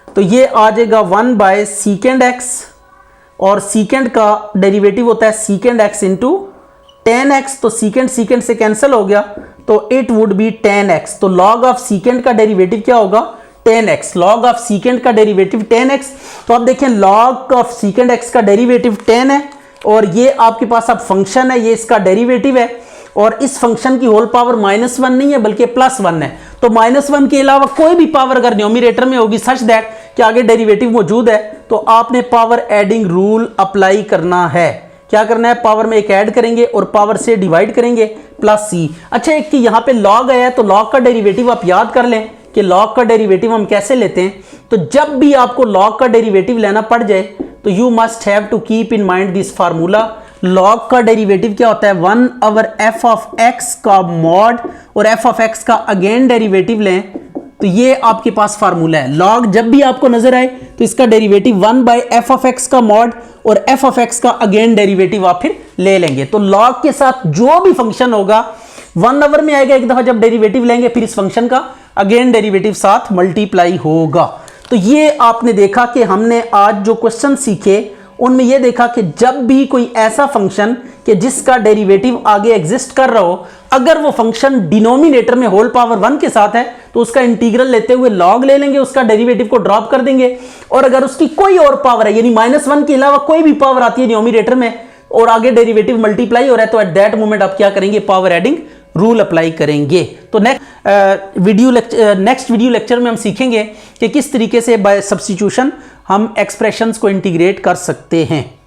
तो ये आ जाएगा 1 बाय सीकेंड एक्स, और सीकेंड का डेरिवेटिव होता है सीकेंड एक्स इंटू 10x, तो सीकेंड सीकेंड से कैंसिल हो गया तो इट वुड बी 10x। तो log ऑफ सीकेंड का डेरिवेटिव क्या होगा, 10x। log ऑफ सीकेंड का डेरिवेटिव 10x। तो आप देखें log ऑफ सीकेंड x का डेरिवेटिव 10 है और ये आपके पास अब फंक्शन है, ये इसका डेरिवेटिव है और इस फंक्शन की होल पावर -1 नहीं है बल्कि +1 है। तो -1 के अलावा कोई भी पावर अगर न्यूमरेटर में होगी सच दैट कि आगे डेरिवेटिव मौजूद है तो आपने पावर एडिंग रूल अप्लाई करना है। क्या करना है, पावर में एक ऐड करेंगे और पावर से डिवाइड करेंगे +c। अच्छा, एक कि यहाँ पे log आया है तो log का डेरिवेटिव आप याद कर लें कि log का डेरिवेटिव हम कैसे लेते हैं। तो जब भी आपको log का डेरिवेटिव लेना पड़ जाए तो you must have to keep in mind this formula. log का डेरिवेटिव क्या होता है, 1 ओवर f ऑफ x का मॉड और f ऑफ x का अगेन डेरिवेटिव लें तो ये आपके पास फार्मूला है। log जब भी आपको नजर आए तो इसका derivative 1 by f of x का मॉड और f ऑफ x का अगेन डेरिवेटिव आप फिर ले लेंगे। तो log के साथ जो भी फंक्शन होगा 1 ओवर में आएगा एक दफा जब डेरिवेटिव लेंगे, फिर इस फंक्शन का अगेन डेरिवेटिव साथ मल्टीप्लाई होगा। तो ये आपने देखा कि हमने आज जो क्वेश्चन सीखे उनमें यह देखा कि जब भी कोई ऐसा फंक्शन कि जिसका डेरिवेटिव आगे एग्जिस्ट कर रहा हो, अगर वो फंक्शन डिनोमिनेटर में होल पावर 1 के साथ है तो उसका इंटीग्रल लेते हुए log ले लेंगे, उसका डेरिवेटिव को ड्रॉप कर देंगे। और अगर उसकी कोई और पावर है यानी -1 के अलावा कोई भी पावर आती है न्यूमरेटर में और आगे डेरिवेटिव मल्टीप्लाई हो रहा है तो एट दैट मोमेंट आप क्या करेंगे, पावर एडिंग रूल अप्लाई करेंगे। तो नेक्स्ट वीडियो लेक्चर में हम सीखेंगे कि किस तरीके से बाय सब्स्टिट्यूशन हम एक्सप्रेशंस को इंटीग्रेट कर सकते हैं।